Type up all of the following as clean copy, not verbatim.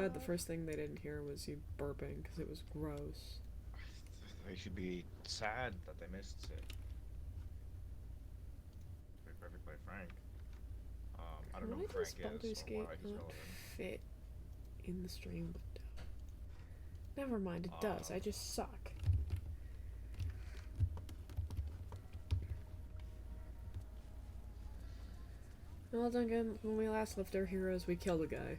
The first thing they didn't hear was you burping because it was gross. They should be sad that they missed it. To be perfectly frank. I don't know Why who does Frank is Baldur's or Gate why he's not relevant. fit in the stream window? Never mind, it does. I Um, just suck. Well, Duncan, when we last left our heroes, we killed a guy.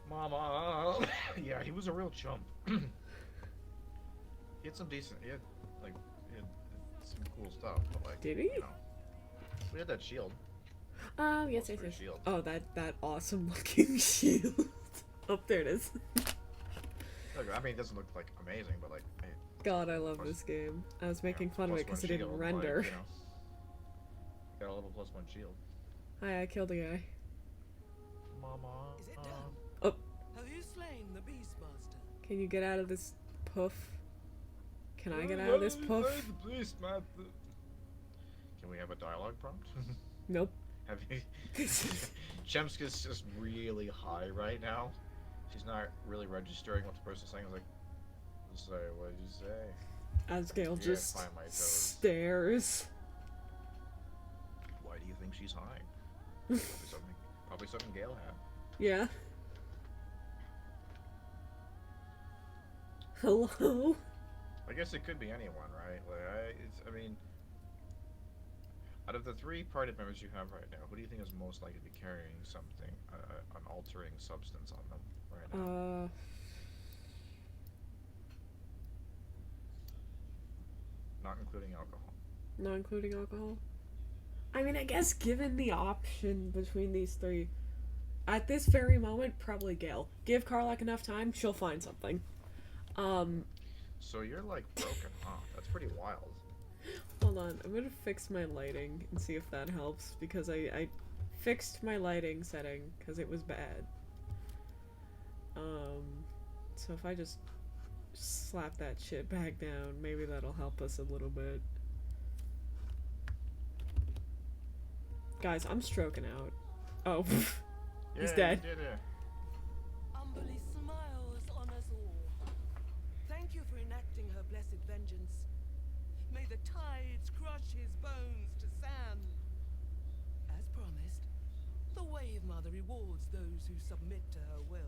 Mama. Yeah, he was a real chump. He had some decent. He had some cool stuff, but like, Did he? you know, we had that shield. Oh, yes, yes, Illusory yes. shield. Oh, that awesome looking shield. Oh, there it is. Look, I mean, it doesn't look like amazing, but like, hey, God, I love plus, this game. I was you know, making fun of plus it one because it didn't shield, render. like, you know, got a level plus one shield. Hi, I killed a guy. Mama. Is it done? Oh, Have you slain the Beastmaster? can you get out of this puff? Can I get out of this puff? Please, Matt. Can we have a dialogue prompt? Nope. Have you? Chemska's just really high right now. She's not really registering what the person's saying. I was like, say, what did you say? Asgale Yeah, just find my toes. stares. Why do you think she's high? Probably something Gale had. Yeah. Hello? I guess it could be anyone, right? Like, I mean, out of the three party members you have right now, who do you think is most likely to be carrying something, an altering substance on them right now? Not including alcohol. Not including alcohol? I mean, I guess given the option between these three, at this very moment, probably Gale. Give Karlak enough time, she'll find something. So you're like broken, huh? That's pretty wild. Hold on, I'm gonna fix my lighting and see if that helps, because I fixed my lighting setting because it was bad. So if I just slap that shit back down, maybe that'll help us a little bit. Guys, I'm stroking out. Oh, he's Yeah, dead. you did it. Umberly smiles on us all. Thank you for enacting her blessed vengeance. May the tides crush his bones to sand. As promised, the Wave Mother rewards those who submit to her will.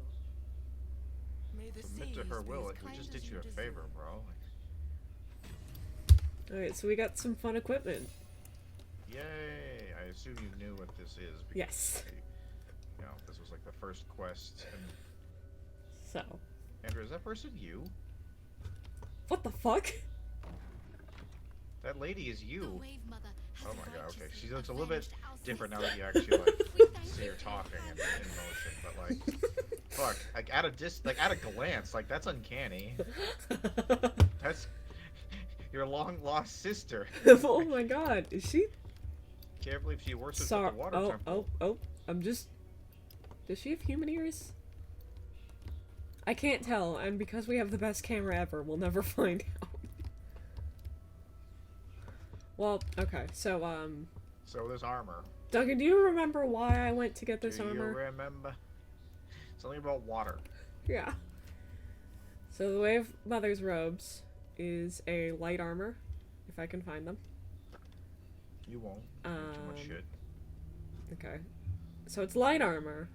May the Submit to seas her be will. as Like, we kind just as did you a deserve. favor, bro. Alright, so we got some fun equipment. Yay! I assume you knew what this is. Because, Yes. You know, this was like the first quest. And So, Andrew, is that person you? what the fuck? That lady is you. Oh Oh my god, okay. She looks a little bit different now that you actually see her talking and in motion, but like, fuck, like at a glance, like that's uncanny. That's your long lost sister. Oh my god, is she? Can't believe she worships Sorry. at the water temple. I'm just. Does she have human ears? I can't tell, and because we have the best camera ever, we'll never find out. Well, okay, so, So there's armor. Duncan, do you remember why I went to get this Do armor? you remember? Something about water. Yeah. So the Wave Mother's robes is a light armor, if I can find them. You won't. You do too much shit. Okay. So it's light armor.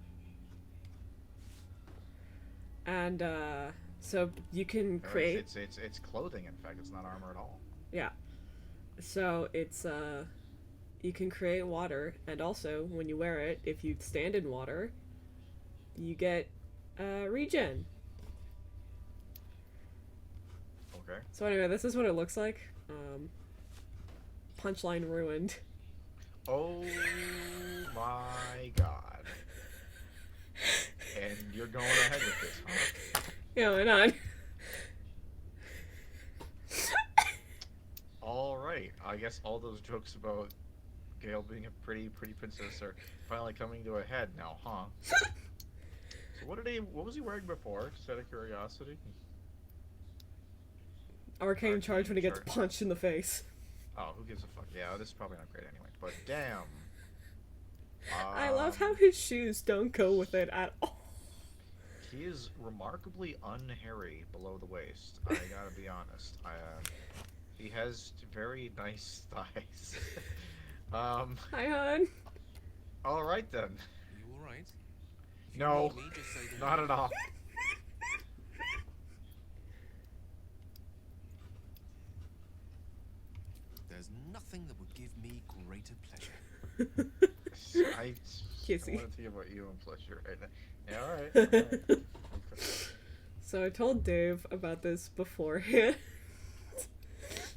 And, so you can create... It's clothing, in fact. It's not armor at all. Yeah. So it's you can create water, and also when you wear it, if you stand in water, you get regen. Okay. So anyway, this is what it looks like. Punchline ruined. Oh my god. And you're going ahead with this, huh? Yeah, why not? Alright, I guess all those jokes about Gale being a pretty princess are finally coming to a head now, huh? So what was he wearing before, just out of curiosity? Arcane charge when he gets charge. punched in the face. Oh, who gives a fuck? Yeah, this is probably not great anyway, but damn. I love how his shoes don't go with it at all. He is remarkably unhairy below the waist. I gotta be honest. He has very nice thighs. Hi, hon. All right then. You all right? If you No, need me, just say the not word. at all. There's nothing that would give me greater pleasure. I Kissy. want to think about you and pleasure right now. Yeah, all right. All right. Okay. So I told Dave about this beforehand.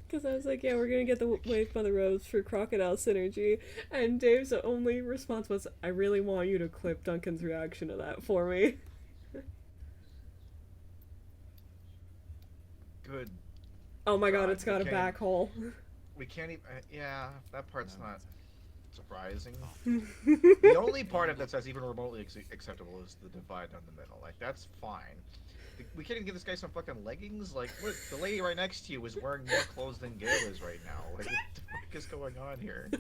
Because I was like, yeah, we're gonna get the Wave Mother Robes for Crocodile Synergy. And Dave's only response was, I really want you to clip Duncan's reaction to that for me. Good. Oh my god, God, it's got a we back hole. We can't even. Yeah, that part's No, not surprising. Oh, The only part of this that's even remotely acceptable is the divide down the middle. Like, that's fine. We can't even give this guy some fucking leggings. Like, look, the lady right next to you is wearing more clothes than Gale is right now. Like, what the fuck is going on here?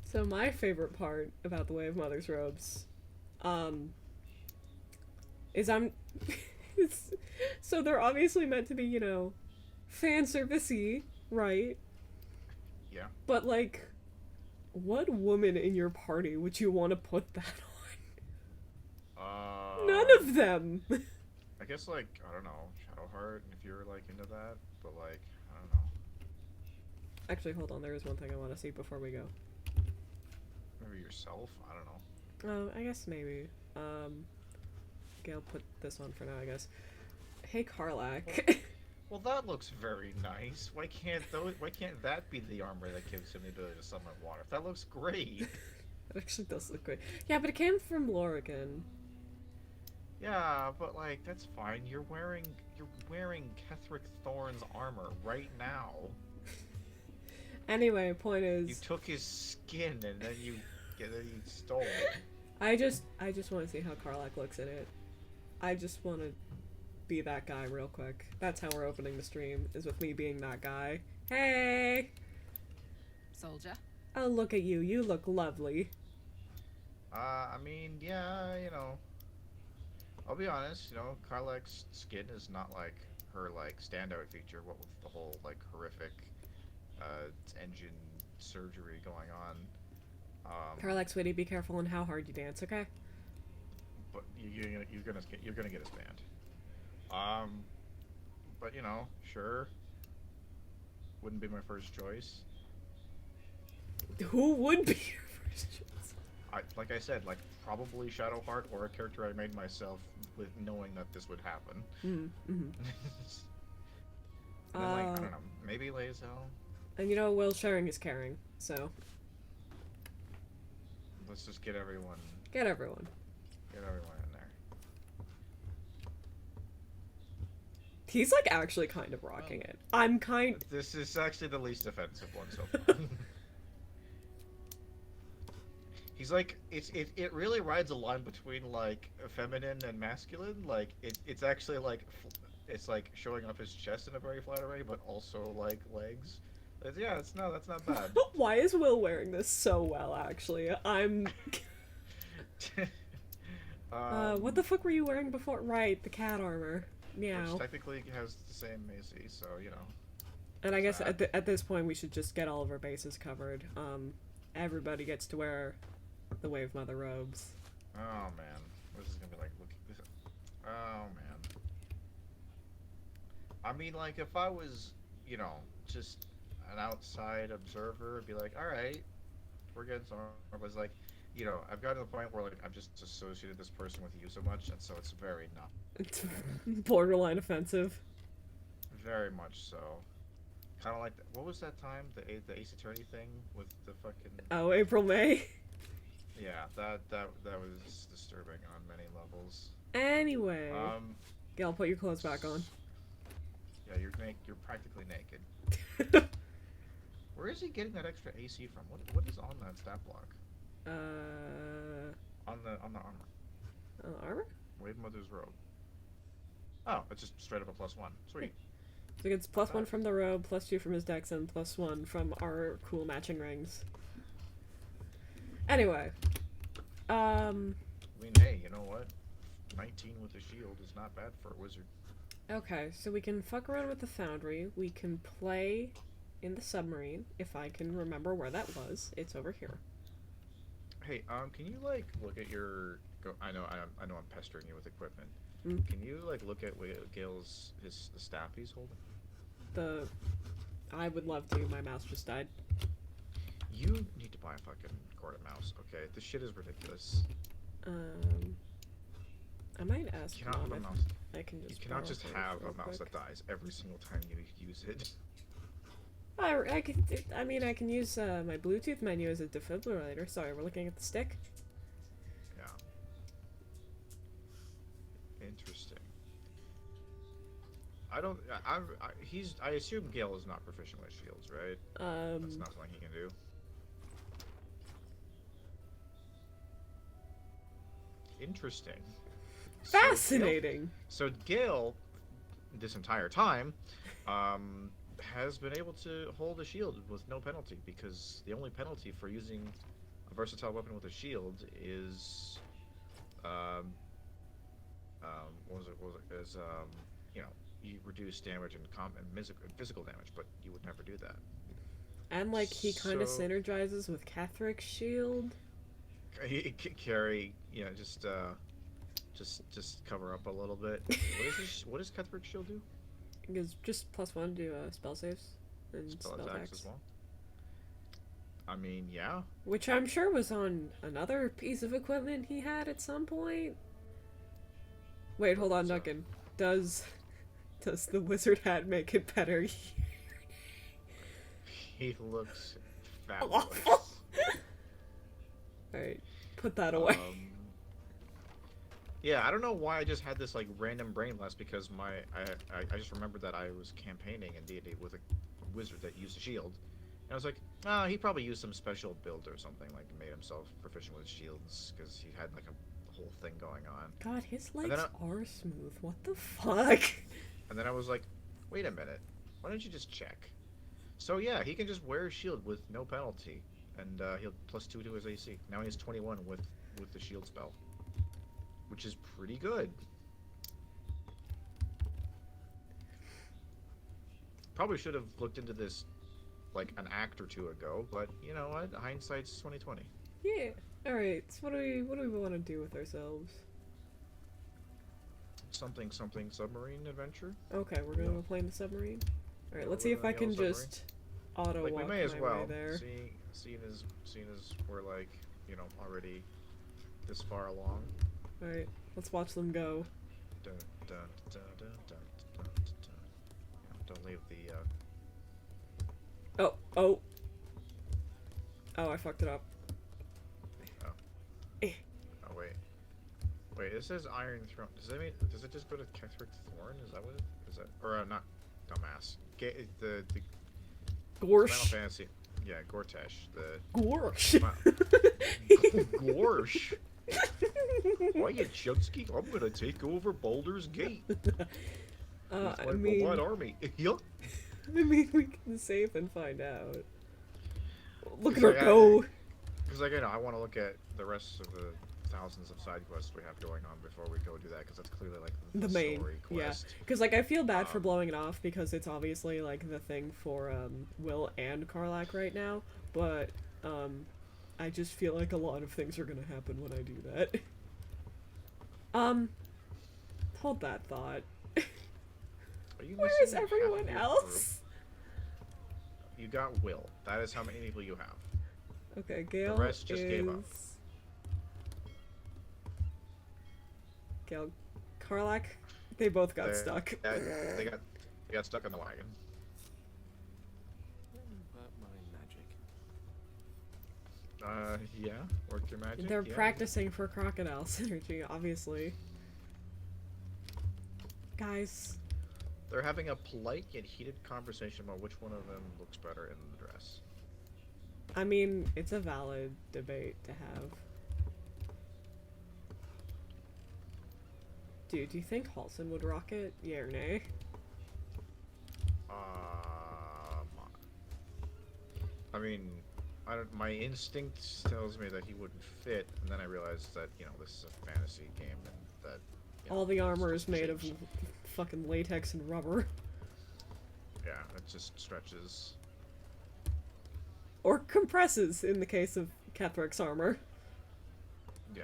So my favorite part about the Wave Mother's robes, is so they're obviously meant to be, you know, fan servicey, right? Yeah. But like, what woman in your party would you want to put that on? None of them. I guess, like, I don't know, Shadowheart, if you're like into that, but like, I don't know. Actually, hold on. There is one thing I want to see before we go. Maybe yourself. I don't know. I guess maybe. Gail put this on for now, I guess. Hey, Karlak. Well, that looks very nice. Why can't that be the armor that gives him the ability to summon water? That looks great. It actually does look great. Yeah, but it came from Lorigan. Yeah, but like that's fine. You're wearing Ketheric Thorn's armor right now. Anyway, point You is, took his skin and then you stole it. I just want to see how Karlak looks in it. I just want to be that guy real quick. That's how we're opening the stream, is with me being that guy. Hey! Soldier. Oh, look at you. You look lovely. I mean, yeah, you know. I'll be honest, you know, Karlak's skin is not like her like standout feature. What with the whole like horrific engine surgery going on. Karlak, sweetie, be careful on how hard you dance, okay? But you're gonna get us banned. But you know, sure. Wouldn't be my first choice. Who would be your first choice? Like I said, like probably Shadowheart or a character I made myself with knowing that this would happen. Mm-hmm. And then, like, I don't know, maybe Lae'zel. And you know, Will, sharing is caring, so Let's just get everyone get everyone. in there. He's like actually kind of rocking it. I'm kind. This is actually the least offensive one so far. He's like, it really rides a line between like feminine and masculine. Like it's actually like it's like showing off his chest in a very flattering way, but also like legs. Yeah, that's not bad. Why is Will wearing this so well? Actually, I'm. What the fuck were you wearing before? Right, the cat armor. Meow. Which technically has the same Macy, so you know. And I guess at this point we should just get all of our bases covered. Everybody gets to wear the Wave Mother robes. Oh man, this is gonna be like oh man. I mean, like if I was, you know, just an outside observer, I'd be like, all right, we're getting somewhere. But it's like, you know, I've gotten to the point where like I've just associated this person with you so much, and so it's very not. It's borderline offensive. Very much so. Kind of like what was that time the Ace Attorney thing with the fucking. Oh, April May. Yeah, that was disturbing on many levels. Anyway, Gail, put your clothes back on. Yeah, you're practically naked. Where is he getting that extra AC from? What is on that stat block? On the armor. Armor? Wave Mother's robe. Oh, it's just straight up a +1. Sweet. So it's +1 from the robe, +2 from his dex, and +1 from our cool matching rings. Anyway, I mean, hey, you know what? 19 with a shield is not bad for a wizard. Okay, so we can fuck around with the foundry. We can play in the submarine, if I can remember where that was. It's over here. Hey, can you like look at your? I know, I know, I'm pestering you with equipment. Mm. Can you like look at Gale's the staff he's holding? I would love to. My mouse just died. You need to buy a fucking corded mouse. Okay, this shit is ridiculous. I might ask You cannot have Mom a if mouse. I can You just. cannot just borrow have hers a mouse real that dies every single time you use it. I can. I mean, I can use my Bluetooth menu as a defibrillator. Sorry, we're looking at the stick. Yeah. Interesting. I don't. I assume Gale is not proficient with shields, right? That's not something he can do. Interesting. Fascinating. So Gale, this entire time, has been able to hold a shield with no penalty, because the only penalty for using a versatile weapon with a shield is, you know, you reduce damage and physical damage, but you would never do that. And like he kind of So- synergizes with Catheric's shield. He carry, you know, just cover up a little bit. What does Cuthbert's shield do? It gives just +1 to spell saves and Spell spell attacks attacks. as well. I mean, yeah. Which I'm sure was on another piece of equipment he had at some point. Wait, hold on, So- Duncan. Does the wizard hat make it better? He looks fabulous. Awful. Alright, put that away. Yeah, I don't know why I just had this like random brain blast, because I just remembered that I was campaigning in D&D with a wizard that used a shield, and I was like, oh, he probably used some special build or something, like made himself proficient with shields because he had like a whole thing going on. God, his then legs are smooth. What the fuck? And then I was like, wait a minute, why don't you just check? So yeah, he can just wear a shield with no penalty, and he'll +2 to his AC. Now he has 21 with the shield spell, which is pretty good. Probably should have looked into this like an act or two ago, but you know what? Hindsight's 2020. Yeah. Alright, so what do we want to do with ourselves? Something submarine adventure. Okay, we're gonna Yeah. go play in the submarine. Alright, Yeah, let's we're see if I gonna can go submarine. just auto Like walk we may as my well, way there. seeing as we're like, you know, already this far along. Alright, let's watch them go. Dun, dun, dun, dun, dun, dun, dun, dun. Yeah, don't leave the Oh, I fucked it up. oh wait, it says Iron Throne. Does it just go to Kethric Thorn? Is that what it is? That, or not dumbass, the Final Gorsh. Fantasy, yeah, Gortash, the Gorsh. Gorsh. Why you Chudsky? I'm gonna take over Baldur's Gate with my I mean, robot army. Yup. I mean, we can save and find out. Look at So, her yeah, go. Because like, you know, I want to look at the rest of the thousands of side quests we have going on before we go do that, because that's clearly like The main, story yeah. quest. Because like I feel bad for blowing it off because it's obviously like the thing for Will and Karlak right now, but I just feel like a lot of things are gonna happen when I do that. Hold that thought. Are you Where is missing half of everyone your else? group? You got Will. That is how many people you have. Okay, Gale rest just is... gave up. Gale, Karlak, they both got They- stuck. They got stuck in the wagon. But my magic. Yeah. Work your magic. They're yeah. practicing for crocodile synergy, obviously. Guys, They're having a polite yet heated conversation about which one of them looks better in the dress. I mean, it's a valid debate to have. Dude, do you think Halson would rock it? Yeah or nay? I mean, my instinct tells me that he wouldn't fit, and then I realized that, you know, this is a fantasy game and that all the armor is made of fucking latex and rubber. Yeah, it just stretches. Or compresses, in the case of Ketherick's armor. Yeah.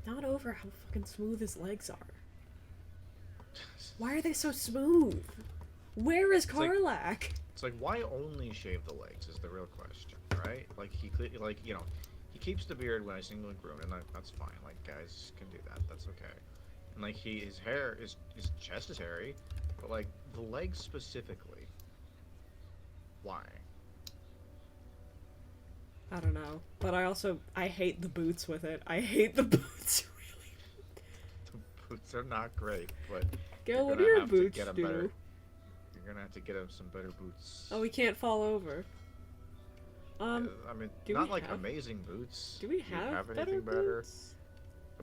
Not over how fucking smooth his legs are. Why are they so smooth? Where is like- Karlach? It's like, why only shave the legs is the real question, right? Like, he keeps the beard when I sing with Groon, and that's fine. Like, guys can do that. That's okay. And like, his hair, his chest is hairy, but like the legs specifically, why? I don't know. But I hate the boots with it. I hate the boots, really. The boots are not great, but Gil, you're what do gonna your have to boots get 'em do? better. You're gonna have to get him some better boots. Oh, we can't fall over. I mean, do not we like have- amazing boots. Do we you have anything better boots?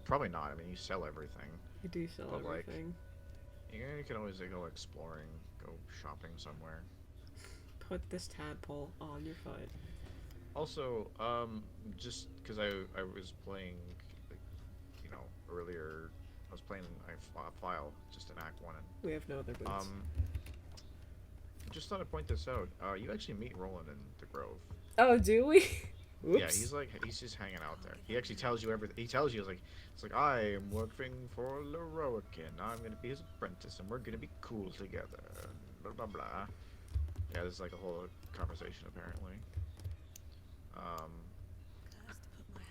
Probably not. I mean, you sell everything. I do sell But, like, everything. You can always go exploring, go shopping somewhere. Put this tadpole on your foot. Also, just because I was playing, like, earlier, I was playing a file, just in Act 1, and, We have no other boots. just thought I'd point this out. You actually meet Roland in the Grove. Oh, do we? Oops. Yeah, he's just hanging out there. He actually tells you everything. He tells you, it's like, I am working for Leroican. I'm gonna be his apprentice, and we're gonna be cool together. Blah blah blah. Yeah, there's like a whole conversation apparently.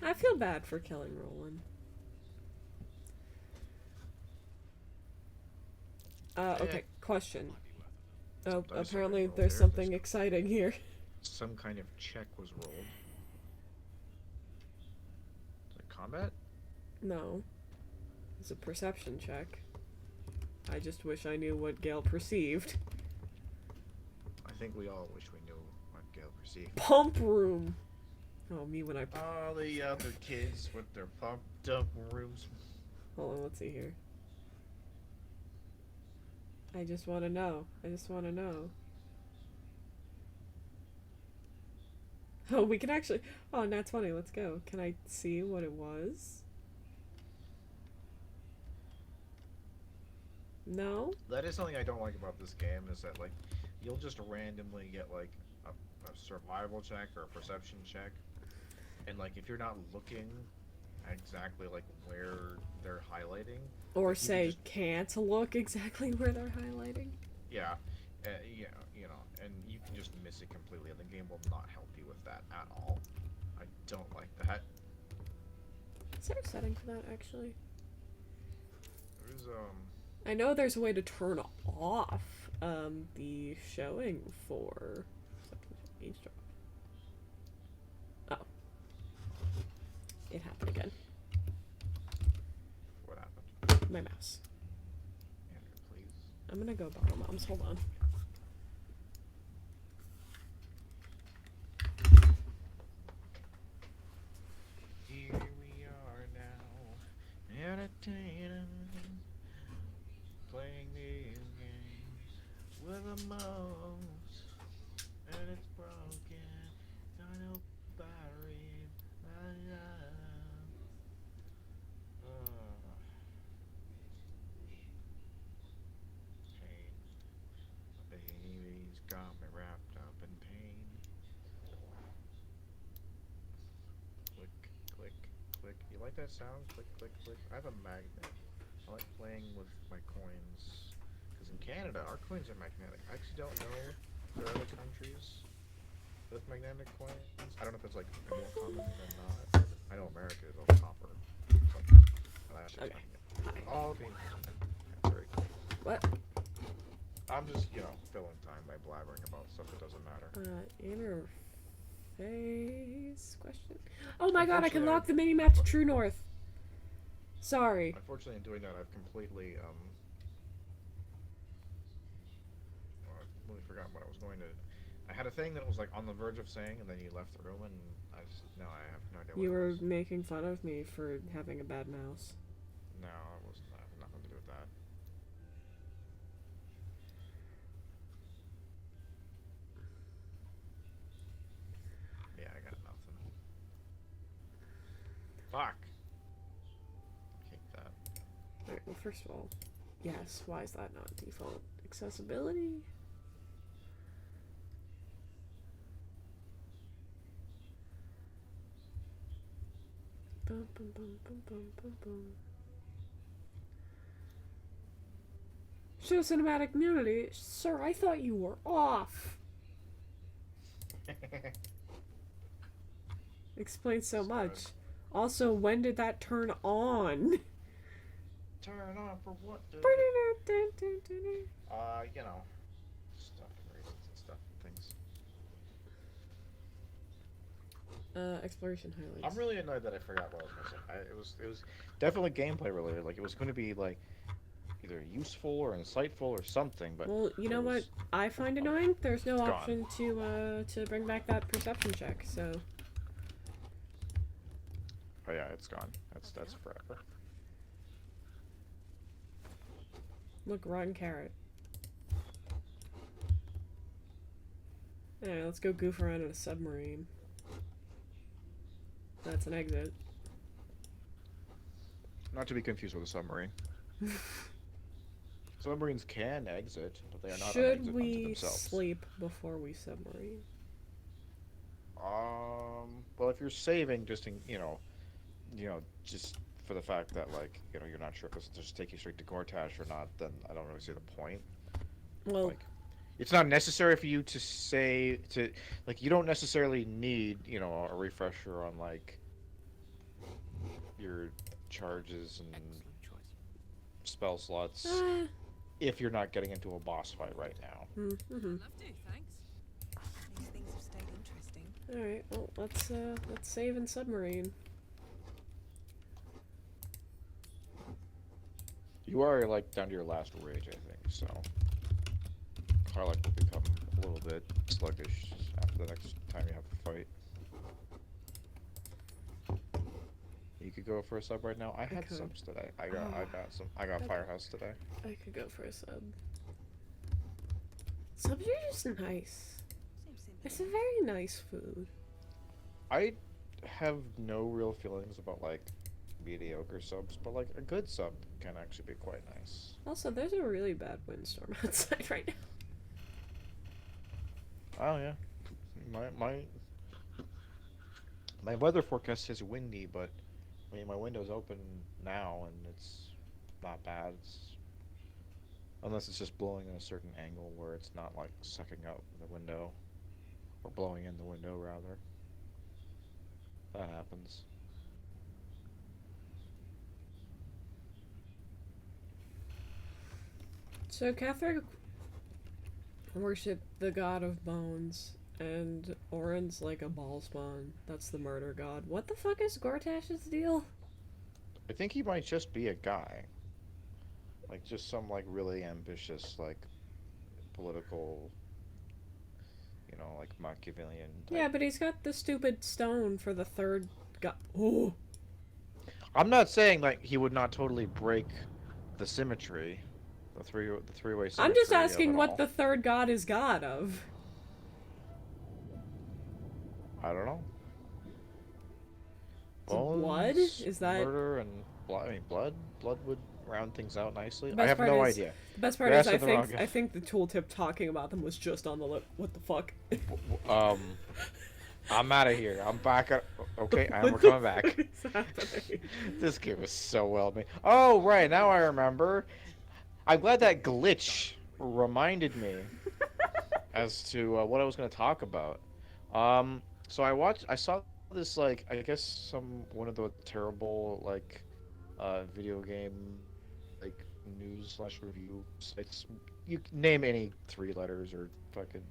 I feel bad for killing Roland. Okay, question. Oh, Sometimes apparently something there's rolled something there. exciting here. Some kind of check was rolled. Is it combat? No. It's a perception check. I just wish I knew what Gale perceived. I think we all wish we knew what Gale perceived. Pump room! Oh, me when I... All the other kids with their pumped up rooms. Hold on, let's see here. I just want to know. I just want to know. Oh, we can actually... Oh, that's funny. Let's go. Can I see what it was? No? That is something I don't like about this game, is that, like, you'll just randomly get, like, a survival check or a perception check. And, like, if you're not looking exactly, like, where they're highlighting... Or like, you can say, just- can't look exactly where they're highlighting? Yeah, and you can just miss it completely, and the game will not help you with that at all. I don't like that. Is there a setting for that, actually? There's, I know there's a way to turn off, the showing for... eavesdrop. Oh. It happened again. what happened? My mouse. Andrew, please. I'm gonna go borrow Mom's. Hold on. Here we are now, entertaining, playing these games with a mouse, and it's broken. I know battery, pain. My baby's got me wrapped up in pain. Click, click, click. You like that sound? Click, click, click. I have a magnet. I like playing with my coins. Because in Canada, our coins are magnetic. I actually don't know if there are other countries with magnetic coins. I don't know if it's like more common than not. I know America is all copper. So, that's just Okay. magnet. All being that's very cool. What? I'm just, filling time by blabbering about stuff that doesn't matter. Interface question? Oh my god, I can Unfortunately, lock the mini-map to True North. Sorry. Unfortunately, in doing that, I've completely, I really forgot what I was going to... I had a thing that was, like, on the verge of saying, and then you left the room, and now I have no idea what You it were was. making fun of me for having a bad mouse. No, it was not. Nothing to do with that. Yeah, I got nothing. Fuck. Kick that. Alright, well, first of all, yes, why is that not default? Accessibility? Bum, bum, bum, bum, bum, bum, bum. Show cinematic nudity? Sir, I thought you were off. Explains so much. Also, when did that turn on? Turn on for what? Dude? You know, stuff and reasons and stuff and things. Exploration highlights. I'm really annoyed that I forgot what I was gonna say. It was definitely gameplay related. Like it was going to be like either useful or insightful or something. But well, you know what was- I find annoying? There's no It's gone. option to bring back that perception check. So Oh yeah, it's gone. That's forever. look, rotten carrot. Alright, let's go goof around in a submarine. That's an exit. Not to be confused with a submarine. Submarines can exit, but they are not an Should exit unto we themselves. sleep before we submarine? Well, if you're saving, just in, just for the fact that like you're not sure if this will just take you straight to Gortash or not, then I don't really see the point. Well, Like, it's not necessary for you to you don't necessarily need a refresher on like your charges and Excellent choice. spell slots if you're not getting into a boss fight right now. mm-hmm. Love to, thanks. These things have stayed interesting. Alright, well, let's save in submarine. You are like down to your last rage, I think. So Karlach will become a little bit sluggish after the next time you have to fight. You could go for a sub right now. I had could. subs today. I got Okay. Firehouse today. I could go for a sub. Subs are just nice. Seems simple. It's a very nice food. I have no real feelings about like mediocre subs, but like a good sub can actually be quite nice. Also, there's a really bad windstorm outside right now. Oh yeah, my weather forecast says windy, but I mean my window's open now and it's not bad. Unless it's just blowing in a certain angle where it's not like sucking out the window or blowing in the window rather. That happens. So, Catherick worship the god of bones, and Orin's like a ball spawn. That's the murder god. What the fuck is Gortash's deal? I think he might just be a guy. Like just some like really ambitious like political like Machiavellian type. Yeah, but he's got the stupid stone for the third god. Ooh. I'm not saying like he would not totally break the symmetry, the three-way symmetry. I'm just of asking it what all. the third god is god of. I don't know. So blood? Bones, Is that- murder and blood? I mean, blood would round things out nicely. The I best have part no is- idea. The best part You're is I asking the wrong think guy. I think the tooltip talking about them was just on the lip. What the fuck? I'm out of here. I'm back. Okay, What we're the coming back. fuck is happening? This game is so well made. Oh, right, now I remember. I'm glad that glitch reminded me as to what I was going to talk about. So I saw this, like, I guess one of the terrible, like, video game, like, news/review sites. You can name any 3 letters or fucking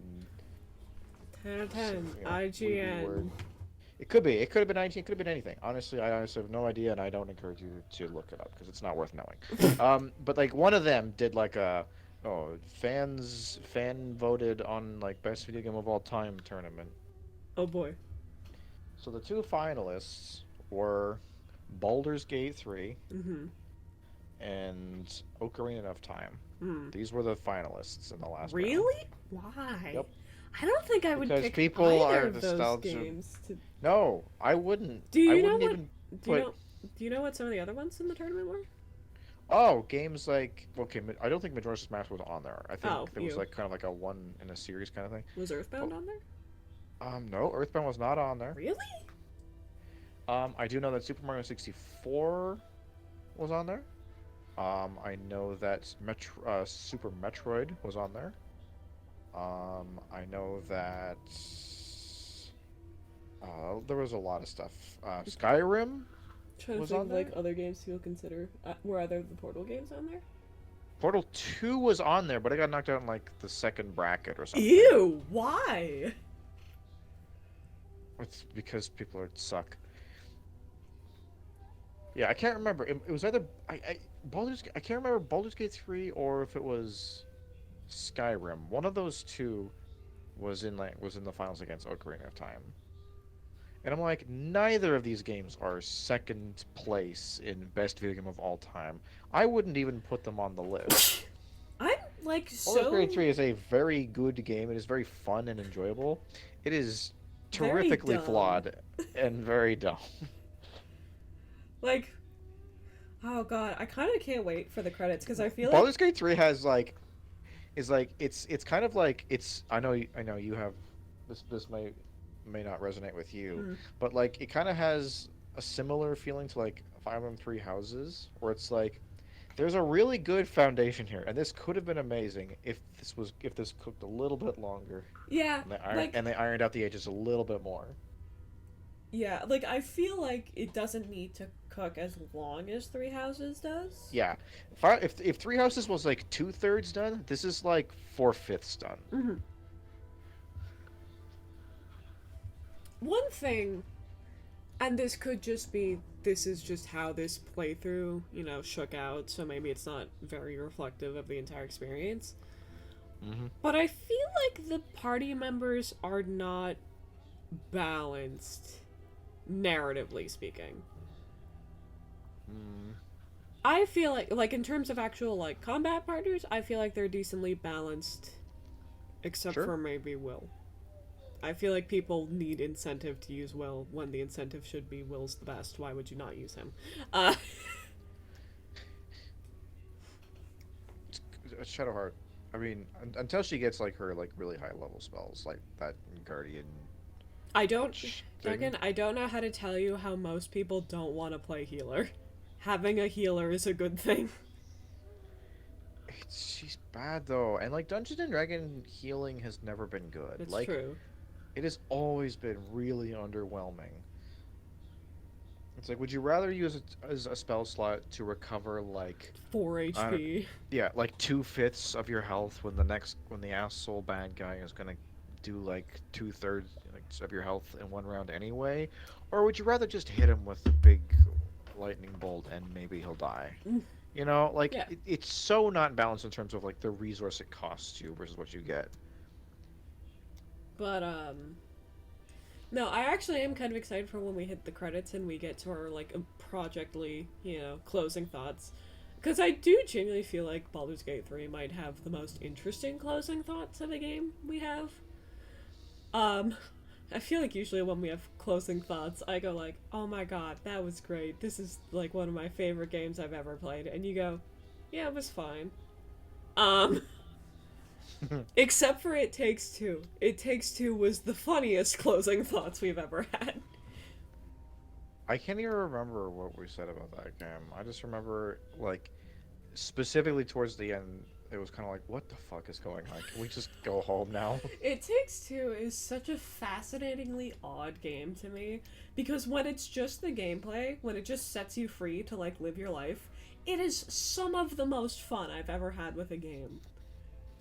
10 out of 10. you know, weeby word. IGN. It could be. It could have been 19. It could have been anything. Honestly, I honestly have no idea, and I don't encourage you to look it up because it's not worth knowing. But like one of them did like a fan voted on like best video game of all time tournament. Oh boy. So the 2 finalists were Baldur's Gate 3 Mm-hmm. and Ocarina of Time. Mm. These were the finalists in the last round. Really? Why? Yep. I don't think I would Because pick people either are of those nostalgia- games. No, I wouldn't. Do you I know wouldn't what? even. Do you Wait. know? Do you know what some of the other ones in the tournament were? Oh, games like okay, I don't think Majora's Mask was on there. I think Oh, there was you. like kind of like a one in a series kind of thing. Was But Earthbound on there? no, Earthbound was not on there. Really? I do know that Super Mario 64 was on there. I know that Super Metroid was on there. I know that there was a lot of stuff. Skyrim Trying to was think on of there. like other games people consider. Were either of the Portal games on there? Portal 2 was on there, but it got knocked out in like the second bracket or something. Ew! Why? It's because people are suck. Yeah, I can't remember. It was either I can't remember Baldur's Gate 3 or if it was Skyrim. One of those two was in the finals against Ocarina of Time. And I'm like, neither of these games are second place in best video game of all time. I wouldn't even put them on the list. I'm like Baldur's so Gate 3 is a very good game. It is very fun and enjoyable. It is Very terrifically dumb. flawed and very dumb. like. Oh god, I kind of can't wait for the credits because I feel like Baldur's Gate 3 has like is like it's kind of like it's I know you have this may not resonate with you, Mm. but like it kind of has a similar feeling to like Fire Emblem Three Houses, where it's like there's a really good foundation here, and this could have been amazing if this cooked a little bit longer yeah, and they ironed out the edges a little bit more. yeah, like I feel like it doesn't need to cook as long as Three Houses does. Yeah, if Three Houses was like 2/3 done, this is like 4/5 done. Mm-hmm. One thing, and this could just be this is just how this playthrough, shook out, so maybe it's not very reflective of the entire experience. Mm-hmm. But I feel like the party members are not balanced, narratively speaking. Mm. I feel like in terms of actual like combat partners, I feel like they're decently balanced, except Sure. for maybe Will. I feel like people need incentive to use Will when the incentive should be Will's the best. Why would you not use him? Shadowheart. I mean, until she gets like her like really high level spells like that Guardian. I don't, thing. Duncan, I don't know how to tell you how most people don't want to play healer. Having a healer is a good thing. She's bad though, and like Dungeons and Dragon healing has never been good. It's like true. it has always been really underwhelming. It's like, would you rather use it as a spell slot to recover like 4 HP. yeah, like 2/5 of your health when the asshole bad guy is gonna do like 2/3 of your health in one round anyway, or would you rather just hit him with a big lightning bolt and maybe he'll die? You know, like Yeah. it's so not balanced in terms of like the resource it costs you versus what you get. But, no, I actually am kind of excited for when we hit the credits and we get to our, like, projectly, closing thoughts. Because I do genuinely feel like Baldur's Gate 3 might have the most interesting closing thoughts of a game we have. I feel like usually when we have closing thoughts, I go like, oh my god, that was great. This is, like, one of my favorite games I've ever played. And you go, yeah, it was fine. Except for It Takes Two. It Takes Two was the funniest closing thoughts we've ever had. I can't even remember what we said about that game. I just remember like specifically towards the end, it was kind of like, what the fuck is going on? Can we just go home now? It Takes Two is such a fascinatingly odd game to me, because when it's just the gameplay, when it just sets you free to, like, live your life, it is some of the most fun I've ever had with a game.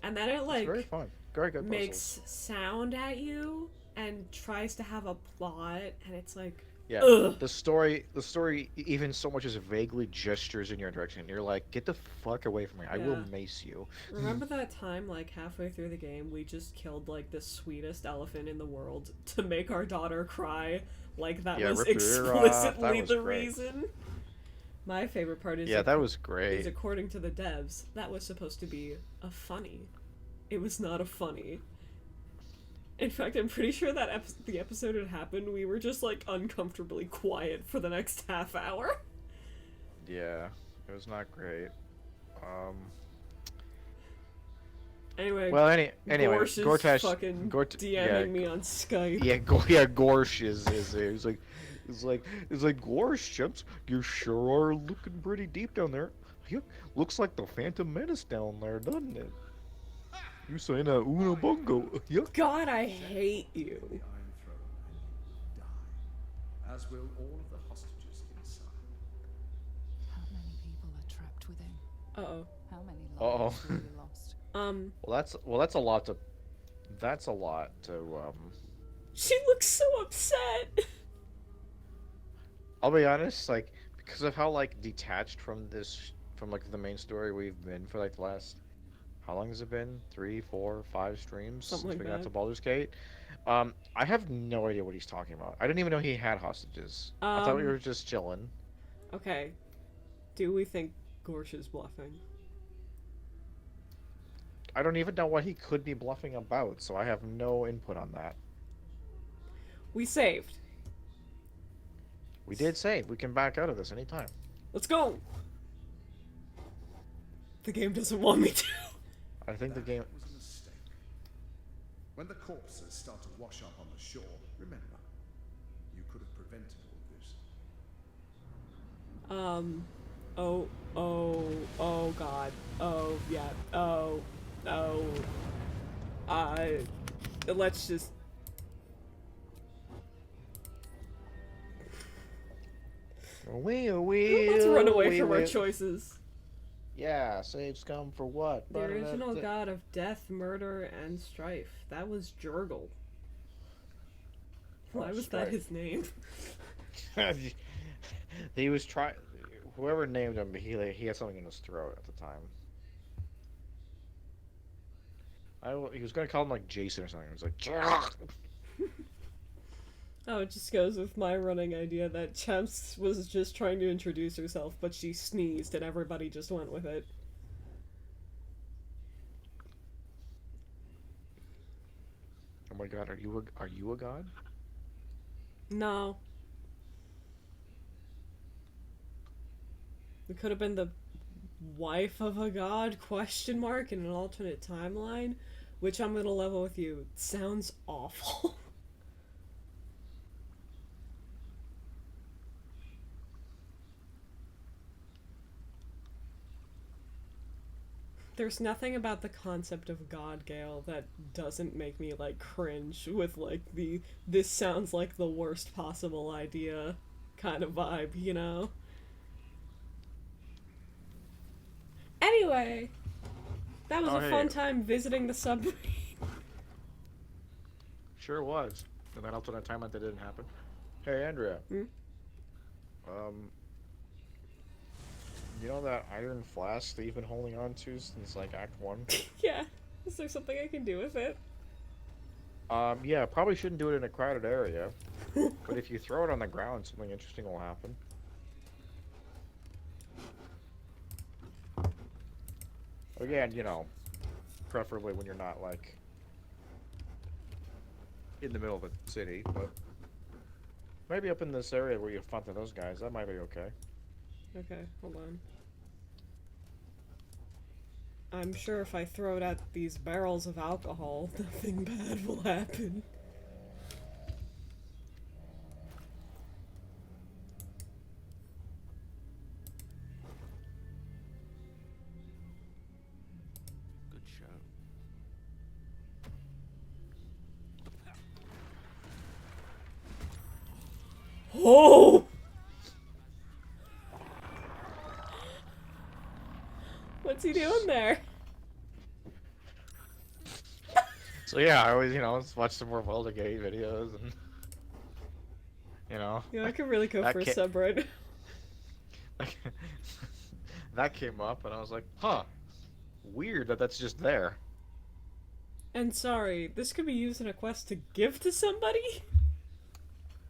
And then it, like, It's very fun. Very good makes puzzles. sound at you and tries to have a plot, and it's like, Yeah, ugh. the story even so much as vaguely gestures in your direction. You're like, get the fuck away from me. I will Yeah. mace you. Remember that time, like, halfway through the game, we just killed, like, the sweetest elephant in the world to make our daughter cry? Like, that Yeah, was rip her ear off. explicitly That was the great. reason? My favorite part is, Yeah, that was great. is according to the devs, that was supposed to be a funny. It was not a funny. In fact, I'm pretty sure that the episode had happened. We were just like uncomfortably quiet for the next half hour. Yeah, it was not great. Um. Anyway, Well, anyway, Gorsh is Gortash, fucking yeah, DMing me on Skype. yeah, Gorsh is it's like Gorsh, Chips, you sure are looking pretty deep down there. Yuck, looks like the Phantom Menace down there, doesn't it? You saying that Una Bungo? Yuck. God, I hate you. The Iron Throne and die, as will all of the hostages inside. How many people are trapped within? Uh-oh. How many Uh-oh. lives will be lost? Well, that's a lot to. That's a lot to. She looks so upset. I'll be honest, like because of how like detached from like the main story we've been for like the last. How long has it been? 3, 4, 5 streams Something since like we got that. to Baldur's Gate. I have no idea what he's talking about. I didn't even know he had hostages. I thought we were just chilling. Okay. Do we think Gorsh is bluffing? I don't even know what he could be bluffing about, so I have no input on that. We saved. We did save. We can back out of this anytime. Let's go! The game doesn't want me to. I think the game. That was a mistake. When the corpses start to wash up on the shore, remember, you could have prevented all this. Oh god. Oh, yeah. Let's just... Let's run away from our choices. Yeah, save scum for what? The original god of death, murder, and strife. That was Jurgle. Why was that his name? He was trying. Whoever named him, he had something in his throat at the time. He was gonna call him like Jason or something. He was like, Oh, it just goes with my running idea that Champs was just trying to introduce herself, but she sneezed and everybody just went with it. oh my god, are you a god? No. It could have been the wife of a god, question mark, in an alternate timeline, which I'm gonna level with you. Sounds awful. There's nothing about the concept of God Gale that doesn't make me like cringe with like the this sounds like the worst possible idea kind of vibe, you know? Anyway, that was a fun time visiting the submarine. Sure was. And then alternate timeline that didn't happen. Hey Andrea. Hmm? You know that iron flask that you've been holding on to since like Act 1? Yeah. Is there something I can do with it? Yeah, probably shouldn't do it in a crowded area. But if you throw it on the ground, something interesting will happen. Again, you know, preferably when you're not like in the middle of a city, but maybe up in this area where you fought those guys, that might be okay. Okay, hold on. I'm sure if I throw it at these barrels of alcohol, nothing bad will happen. Good show. Oh! What's he doing there? So yeah, I always, you know, watch some more Baldur Gate videos and, you know. Yeah, I could really go That for a ca- sub right now. that came up and I was like, huh, weird that that's just there. And sorry, this could be used in a quest to give to somebody?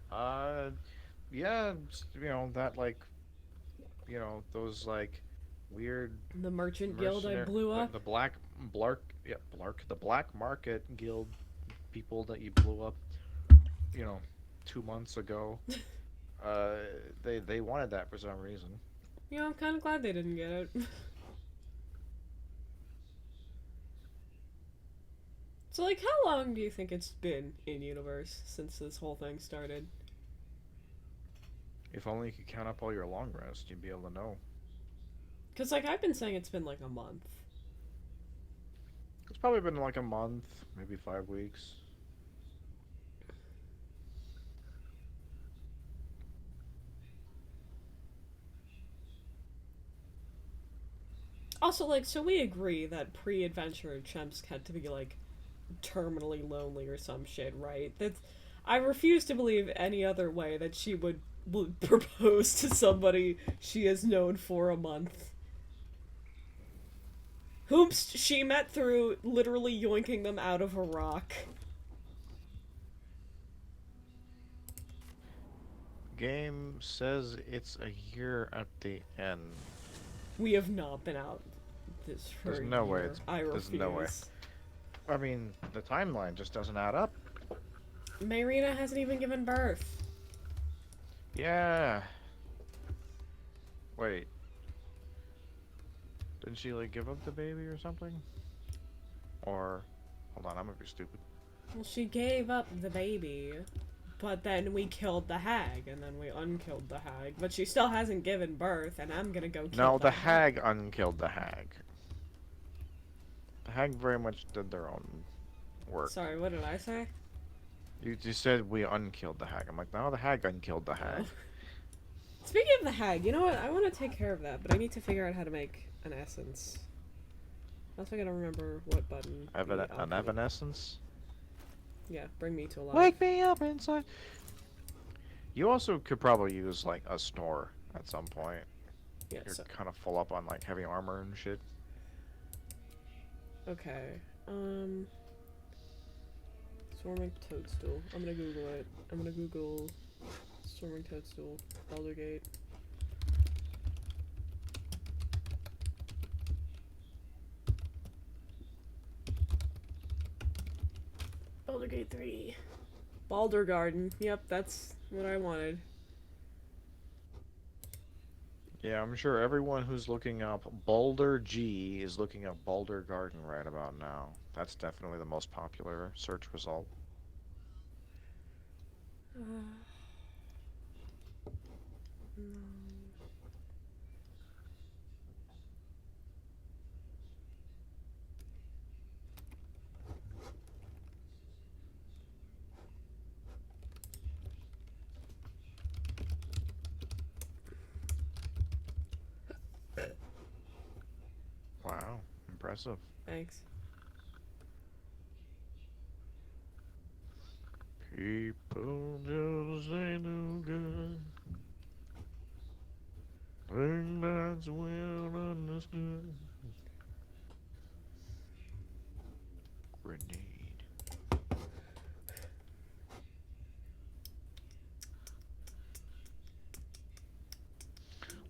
Yeah, you know, that like, you know, those like weird The merchant guild I blew up? the black Blark, the black market guild people that you blew up, you know, 2 months ago. They wanted that for some reason. Yeah, I'm kind of glad they didn't get it. So, like, how long do you think it's been in universe since this whole thing started? If only you could count up all your long rests, you'd be able to know. Because, like, I've been saying it's been like a month. It's probably been like a month, maybe 5 weeks. Also, like, so we agree that pre-adventure Chemsk had to be, like, terminally lonely or some shit, right? That's. I refuse to believe any other way that she would propose to somebody she has known for a month. Whom she met through literally yoinking them out of a rock. Game says it's a year at the end. We have not been out this for There's a no way year. it's. I refuse. There's no way. I mean, the timeline just doesn't add up. Mayrina hasn't even given birth. Yeah. Wait. Didn't she, like, give up the baby or something? Or. Hold on, I'm gonna be stupid. Well, she gave up the baby, but then we killed the hag, and then we unkilled the hag. But she still hasn't given birth, and I'm gonna go kill No, the hag unkilled the hag. The hag very much did their own work. Sorry, what did I say? You said we unkilled the hag. I'm like, no, the hag unkilled the hag. Oh. Speaking of the hag, you know what? I want to take care of that, but I need to figure out how to make an essence. Also, I gotta remember what button. An evanescence? Yeah, bring me to life. Wake me up inside. You also could probably use, like, a snore at some point. Yeah, You're so, kind of full up on, like, heavy armor and shit. okay. Swarming toadstool. I'm gonna Google it. I'm gonna Google swarming toadstool. Baldur Gate. Baldur Gate 3. Baldur Garden. Yep, that's what I wanted. Yeah, I'm sure everyone who's looking up Baldur G is looking up Baldur Garden right about now. That's definitely the most popular search result. Wow, impressive. Thanks. People just ain't no good. Think that's well understood. Grenade.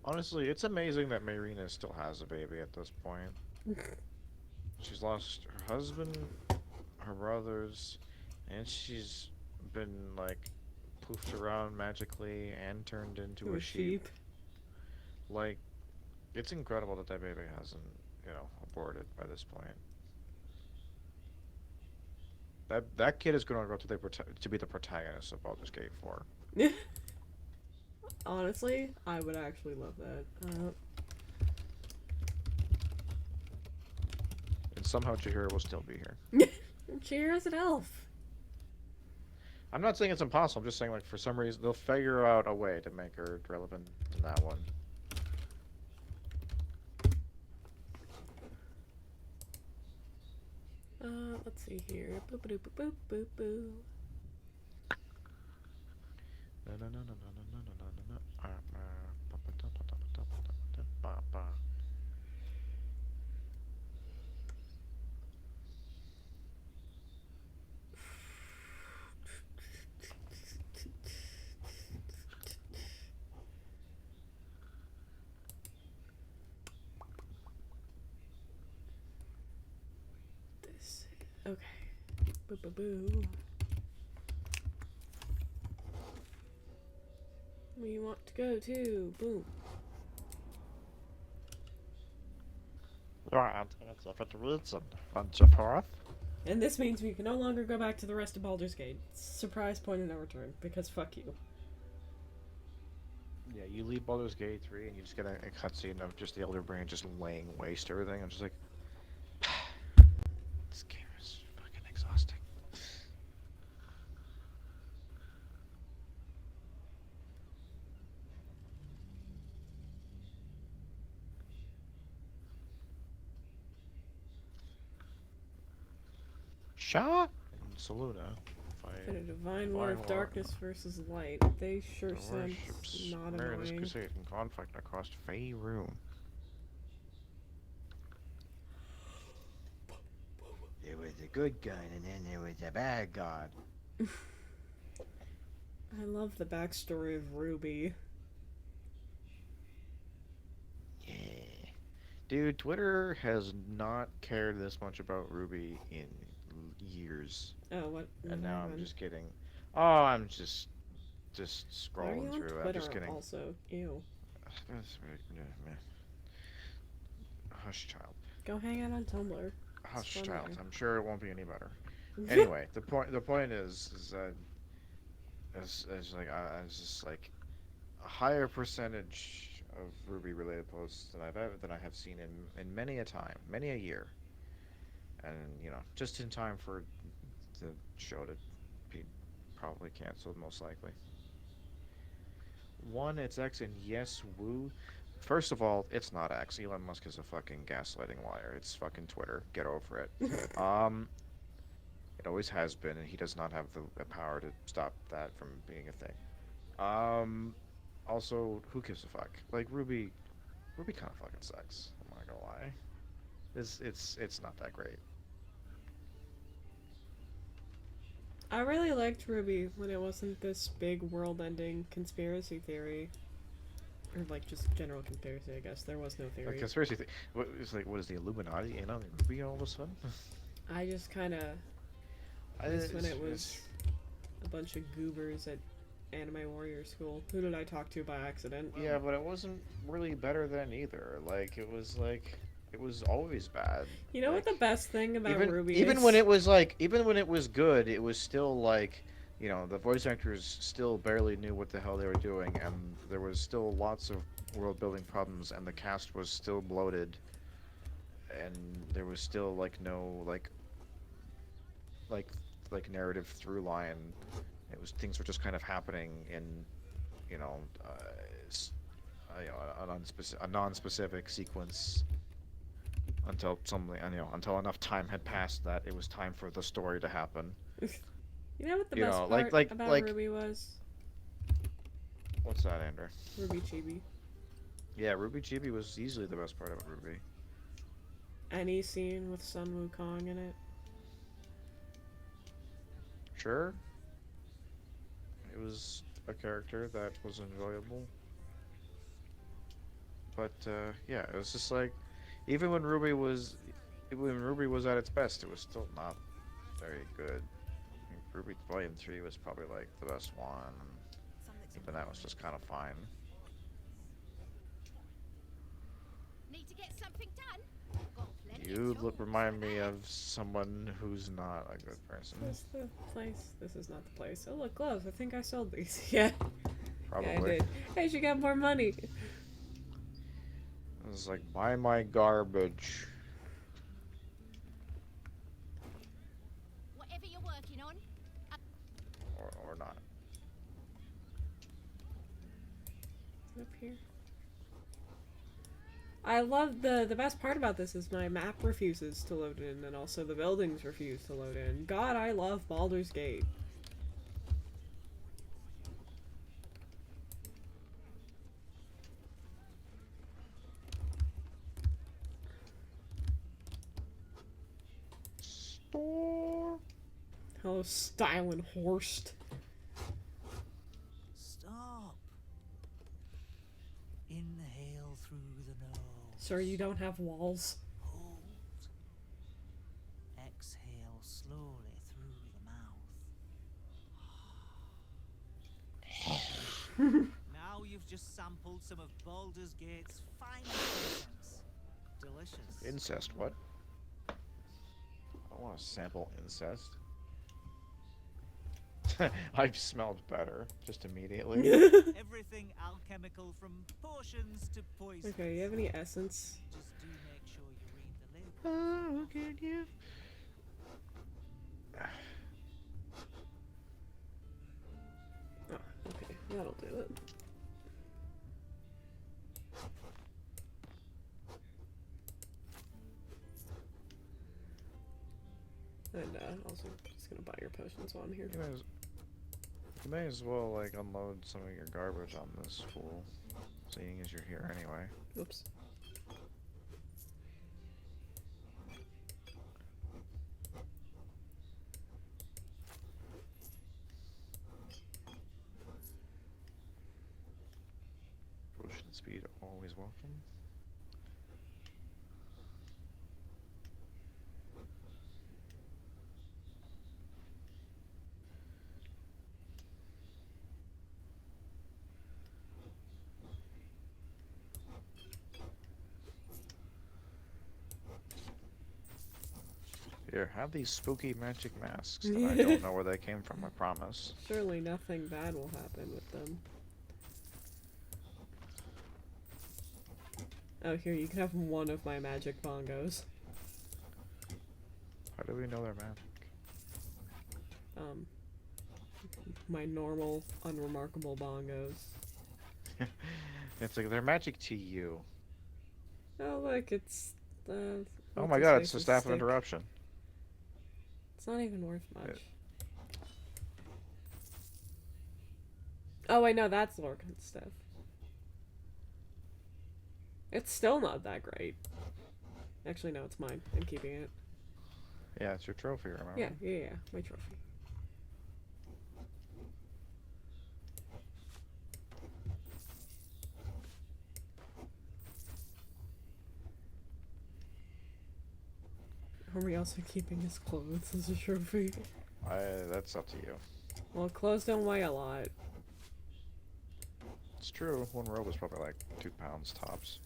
Honestly, it's amazing that Mayrina still has a baby at this point. She's lost her husband, her brothers, and she's been, like, poofed around magically and turned into a sheep. Like, it's incredible that that baby hasn't, aborted by this point. That kid is going to grow to be the protagonist of Baldur's Gate 4. Honestly, I would actually love that. And somehow Jaheira will still be here. Jaheira's an elf. I'm not saying it's impossible. I'm just saying, like, for some reason they'll figure out a way to make her relevant in that one. Let's see here. Boop boop boop boop boop boop. This. Okay. Boo boo boo. We want to go to boom. Right, it's up at the woods and bunch of forth. And this means we can no longer go back to the rest of Baldur's Gate. Surprise point of no return, because fuck you. Yeah, you leave Baldur's Gate 3 and you just get a cutscene of just the Elder Brain just laying waste to everything. I'm just like, this game is fucking exhausting. Shaw and Saluna fight In a divine war of darkness versus light, they sure sound not Meredith's annoying. crusade and conflict across Faerun. There was a good god and then there was a bad god. I love the backstory of Ruby. Yeah. Dude, Twitter has not cared this much about Ruby in years. Oh, what? And now I'm happened? just getting. Oh, I'm just Why are you scrolling on through. Twitter I'm just getting. also? Ew. Hush, child. Go hang out on Tumblr. Hush, fun child. there. I'm sure it won't be any better. Anyway, the point is that as like I was just like a higher percentage of Ruby related posts than I have seen in many a time, many a year, and you know, just in time for the show to be probably canceled, most likely. One, it's X, and yes, woo. First of all, it's not X. Elon Musk is a fucking gaslighting liar. It's fucking Twitter. Get over it. It always has been, and he does not have the power to stop that from being a thing. Also, who gives a fuck? Like Ruby kind of fucking sucks. I'm not gonna lie. It's not that great. I really liked Ruby when it wasn't this big world-ending conspiracy theory. Or, like, just general conspiracy, I guess. There was no theory. Like conspiracy thing. What is like? What is the Illuminati in on Ruby all of a sudden? I just kind of... when it was a bunch of goobers at Anime Warrior School. Who did I talk to by accident? Yeah, but it wasn't really better than either. Like it was always bad. You know what the best thing about Ruby even is? when it was good, it was still like, you know, the voice actors still barely knew what the hell they were doing, and there was still lots of world building problems, and the cast was still bloated, and there was still like no like narrative through line. It was things were just kind of happening in, you know, a non-specific sequence until until enough time had passed that it was time for the story to happen. You know what the You best know, part about Ruby was? What's that, Andrew? Ruby Chibi. Yeah, Ruby Chibi was easily the best part of Ruby. Any scene with Sun Wukong in it? Sure. It was a character that was enjoyable. But yeah, it was just like, even when Ruby was at its best, it was still not very good. I think Ruby Volume 3 was probably like the best one. Even that was just kind of fine. Need to get something done? Got plenty of You tools remind for me that. of someone who's not a good person. This is the place. This is not the place. Oh look, gloves. I think I sold these. Yeah. Probably. Yeah, I did. Hey, she got more money. It was like, buy my garbage. Whatever you're working on, Or not. Up here. I love the best part about this is my map refuses to load in, and also the buildings refuse to load in. God, I love Baldur's Gate. Store. Hello, Stylin' Horst. Stop. Inhale through the nose. Sir, you don't have walls. Hold. Exhale slowly through just sampled some of Baldur's Gate's finest incense. Delicious. Incest, what? I want to sample incest. I've smelled better, just immediately. Everything alchemical from potions to poisons. Okay, you have any essence? Just do make sure you read the label. Oh, can you? Oh, okay, that'll do it. And also just gonna buy your potions while I'm here. You may as well like unload some of your garbage on this fool, seeing as you're here anyway. Oops. Potion speed always welcome. Here, have these spooky magic masks that I don't know where they came from, I promise. Surely nothing bad will happen with them. Oh, here, you can have one of my magic bongos. How do we know they're magic? My normal, unremarkable bongos. It's like they're magic to you. Oh, look, it's the... Oh my god, it's the Staff of Interruption. It's not even worth much. Oh, wait, no, that's Lorcan's stuff. It's still not that great. Actually, no, it's mine. I'm keeping it. Yeah, it's your trophy, remember? Yeah, my trophy. Are we also keeping his clothes as a trophy? That's up to you. Well, clothes don't weigh a lot. It's true. One robe is probably like 2 pounds tops.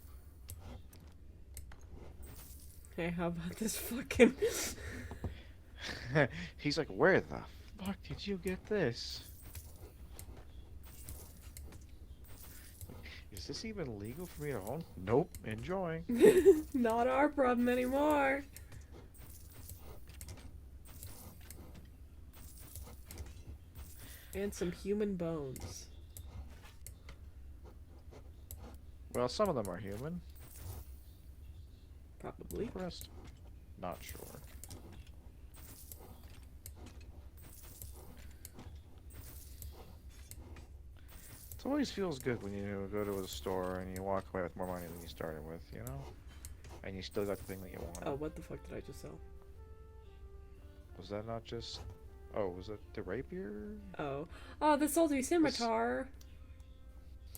Hey, how about this fucking... He's like, where the fuck did you get this? Is this even legal for me to own? Nope, enjoy. Not our problem anymore. And some human bones. Well, some of them are human. Probably. The rest, not sure. It always feels good when you go to a store and you walk away with more money than you started with, you know? And you still got the thing that you wanted. Oh, what the fuck did I just sell? Was that not just... Oh, was it the rapier? Oh. Oh, the salty scimitar!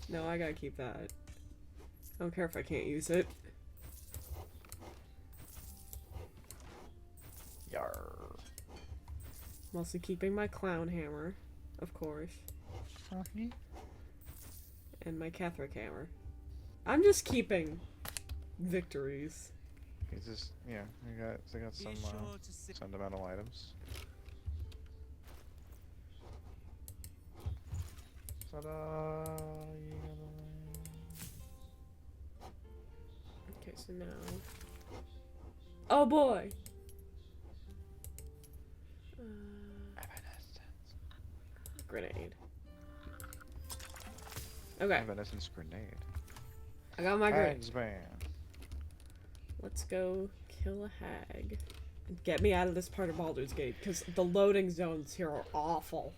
No, I gotta keep that. I don't care if I can't use it. Yarr. I'm also keeping my clown hammer, of course. Okay. And my Catholic hammer. I'm just keeping victories. It's just, yeah, they got some sentimental items. Ta-da! Okay, so now... Oh boy! Grenade. Okay. Evanescence grenade. I got my grenade. Hags ban. Let's go kill a hag. And get me out of this part of Baldur's Gate, because the loading zones here are awful.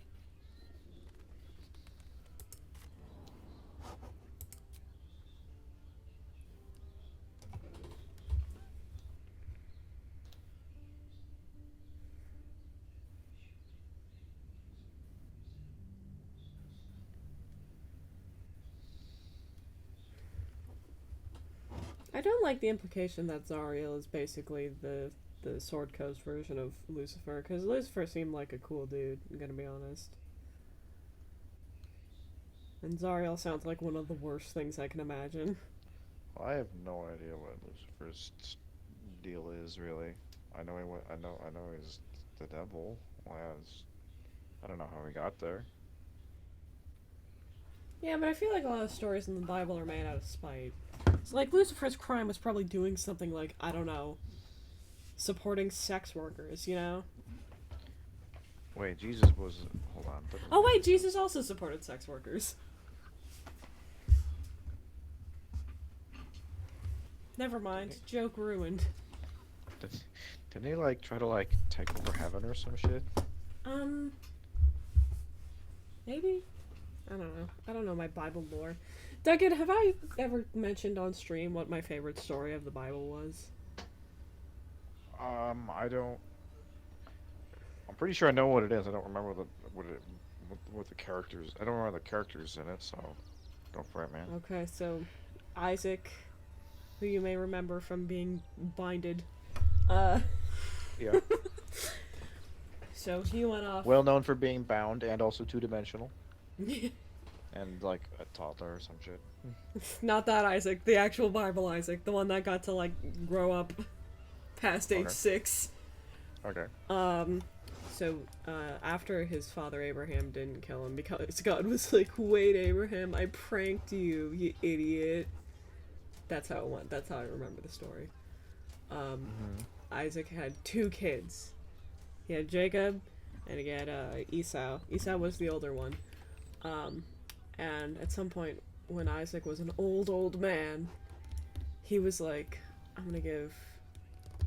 I don't like the implication that Zariel is basically the Sword Coast version of Lucifer, because Lucifer seemed like a cool dude, I'm gonna be honest. And Zariel sounds like one of the worst things I can imagine. Well, I have no idea what Lucifer's deal is really. I know he went. I know he's the devil. Well, I don't know how he got there. Yeah, but I feel like a lot of stories in the Bible are made out of spite. So, like, Lucifer's crime was probably doing something like, I don't know, supporting sex workers, you know? Wait, Jesus was. Hold on. Oh, wait, Jesus also supported sex workers. Never mind. Joke ruined. Didn't he like try to like take over heaven or some shit? Maybe? I don't know. I don't know my Bible lore. Duggan, have I ever mentioned on stream what my favorite story of the Bible was? I don't. I'm pretty sure I know what it is. I don't remember what the characters. I don't remember the characters in it, so go for it, man. Okay, so Isaac, who you may remember from being binded. Yeah. So he went off. Well known for being bound and also two-dimensional. And like a toddler or some shit. Not that Isaac, the actual Bible Isaac, the one that got to like grow up past age 6. Okay. So after his father Abraham didn't kill him because God was like, "Wait, Abraham, I pranked you, you idiot." That's how it went. That's how I remember the story. Isaac had 2 kids. He had Jacob, and he had Esau. Esau was the older one. And at some point, when Isaac was an old man, he was like, "I'm gonna give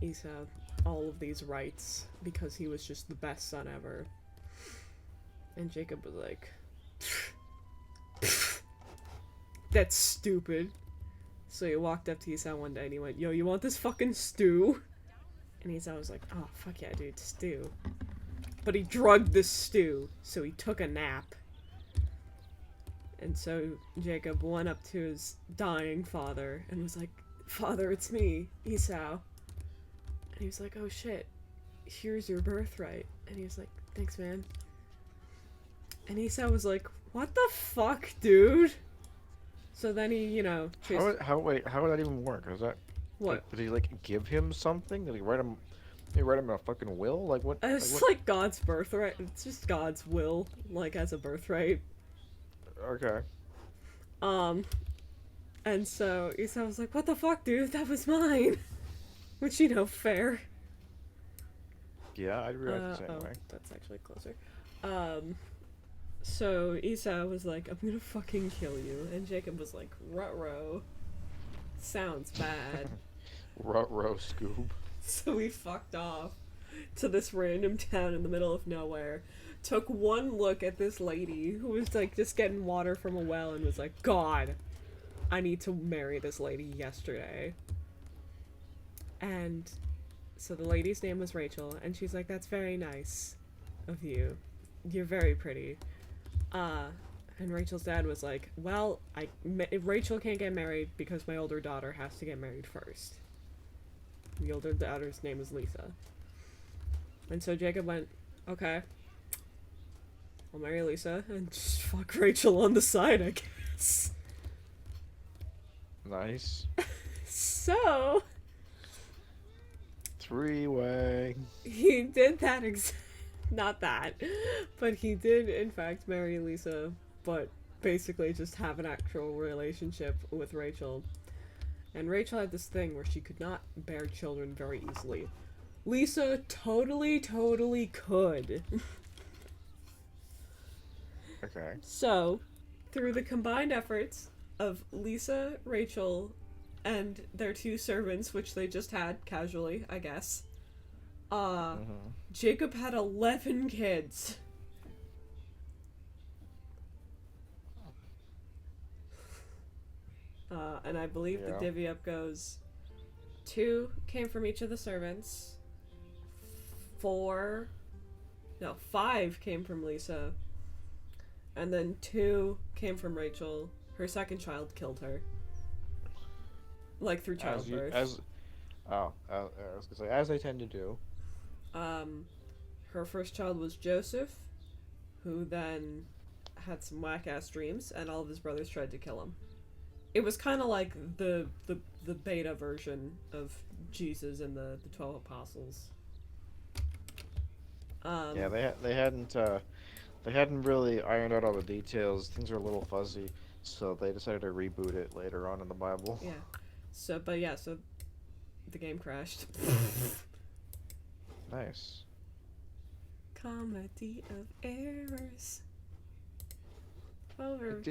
Esau all of these rights because he was just the best son ever." And Jacob was like, "That's stupid." So he walked up to Esau one day and he went, "Yo, you want this fucking stew?" And Esau was like, "Oh, fuck yeah, dude, stew." But he drugged the stew, so he took a nap. And so Jacob went up to his dying father and was like, "Father, it's me, Esau." And he was like, "Oh shit, here's your birthright." And he was like, "Thanks, man." And Esau was like, "What the fuck, dude?" So then he, you know, How would that even work? Is that what? Did he like give him something? Did he write him? Did he write him a fucking will? Like what? It's like God's birthright. It's just God's will, like as a birthright. Okay. And so Esau was like, "What the fuck, dude? That was mine." Which, you know, fair. Yeah, I'd react the same way. That's actually closer. So Esau was like, "I'm gonna fucking kill you," and Jacob was like, "Ruh-roh. Sounds bad." Ruh-roh, Scoob. So he fucked off to this random town in the middle of nowhere, took one look at this lady who was like just getting water from a well and was like, "God, I need to marry this lady yesterday." And so the lady's name was Rachel, and she's like, "That's very nice of you. You're very pretty." And Rachel's dad was like, "Well, Rachel can't get married because my older daughter has to get married first." The older daughter's name is Lisa. And so Jacob went, "Okay, I'll marry Lisa and just fuck Rachel on the side, I guess." Nice. So 3-way. he did that not that, but he did in fact marry Lisa, but basically just have an actual relationship with Rachel. And Rachel had this thing where she could not bear children very easily. Lisa totally could. Okay. So, through the combined efforts of Lisa, Rachel, and their 2 servants, which they just had casually, I guess, Jacob had 11 kids. And I believe the divvy up goes 2 came from each of the servants, 5 came from Lisa, and then 2 came from Rachel. Her second child killed her. Like through childbirth. I was gonna say, as they tend to do. Her first child was Joseph, who then had some whack ass dreams, and all of his brothers tried to kill him. It was kind of like the beta version of Jesus and the 12 apostles. Yeah, they hadn't really ironed out all the details. Things are a little fuzzy, so they decided to reboot it later on in the Bible. Yeah. So the game crashed. Nice. Comedy of errors. It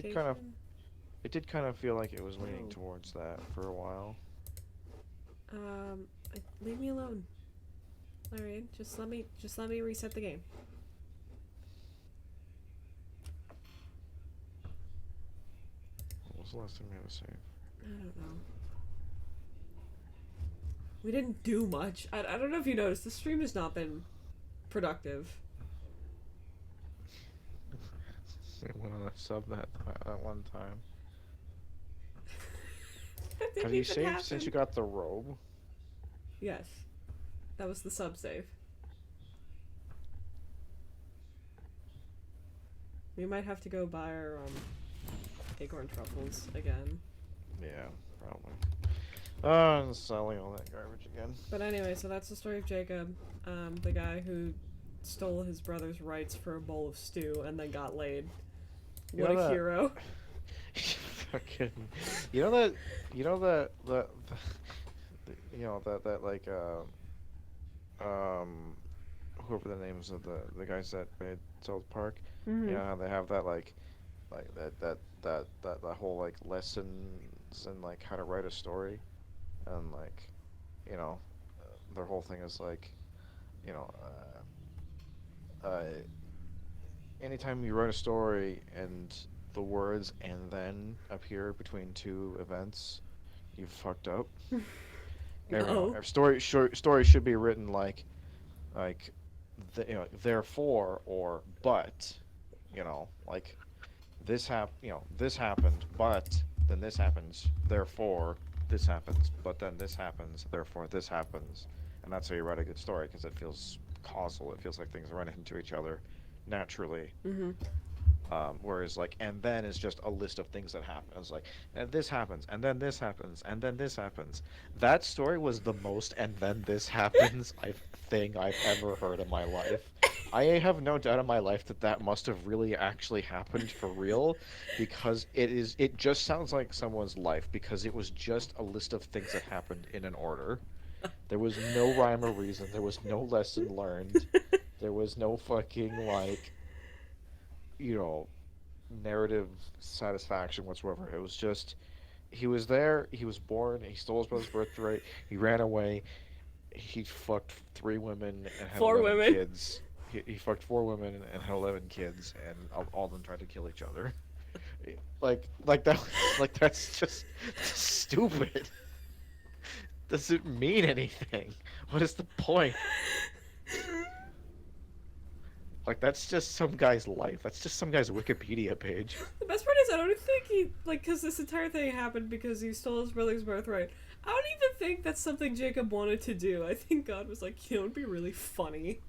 did kind of feel like it was leaning towards that for a while. Leave me alone. Alright, just let me reset the game. What was the last time we had a save? I don't know. We didn't do much. I don't know if you noticed, the stream has not been productive. It went on a sub that one time. Have you saved since you got the robe? Yes. That was the sub save. We might have to go buy our acorn truffles again. Yeah, probably. And selling all that garbage again. But anyway, so that's the story of Jacob, the guy who stole his brother's rights for a bowl of stew and then got laid. What a hero. Fucking, whoever the names of the guys that made South Park, Mm-hmm. you know how they have that that whole like lessons and like how to write a story, and like, you know, their whole thing is like, you know, anytime you write a story and the words "and then" appear between two events, you fucked up. No. Story should be written like, therefore or but, you know, like this happened, but then this happens, therefore this happens, but then this happens, therefore this happens, and that's how you write a good story, because it feels causal. It feels like things run into each other naturally. Mm-hmm. Whereas like "and then" is just a list of things that happen. It's like, and this happens, and then this happens, and then this happens. That story was the most "and then this happens" thing I've ever heard in my life. I have no doubt in my life that must have really actually happened for real, because it just sounds like someone's life, because it was just a list of things that happened in an order. There was no rhyme or reason. There was no lesson learned. There was no fucking, like, you know, narrative satisfaction whatsoever. It was just, he was there, he was born, he stole his brother's birthright, he ran away, he fucked 3 women and had 11 kids. He fucked 4 women and had 11 kids, and all of them tried to kill each other. Like that's just stupid. Doesn't mean anything. What is the point? Like, that's just some guy's life. That's just some guy's Wikipedia page. The best part is, I don't think he, like, because this entire thing happened because he stole his brother's birthright. I don't even think that's something Jacob wanted to do. I think God was like, you know, it'd be really funny.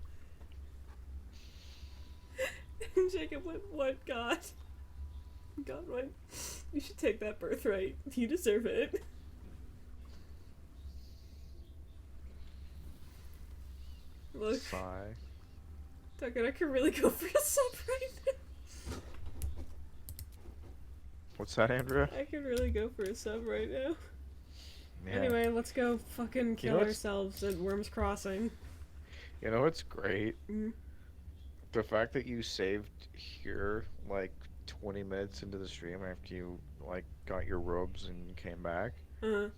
And Jacob went, what, God? God went, you should take that birthright. You deserve it. Look. Sigh. Tucker, I could really go for a sub right now. What's that, Andrea? I could really go for a sub right now. Yeah. Anyway, let's go fucking kill You know ourselves at Worms Crossing. You know what's great? Mm. The fact that you saved here, like, 20 minutes into the stream after you, like, got your robes and came back. Uh-huh.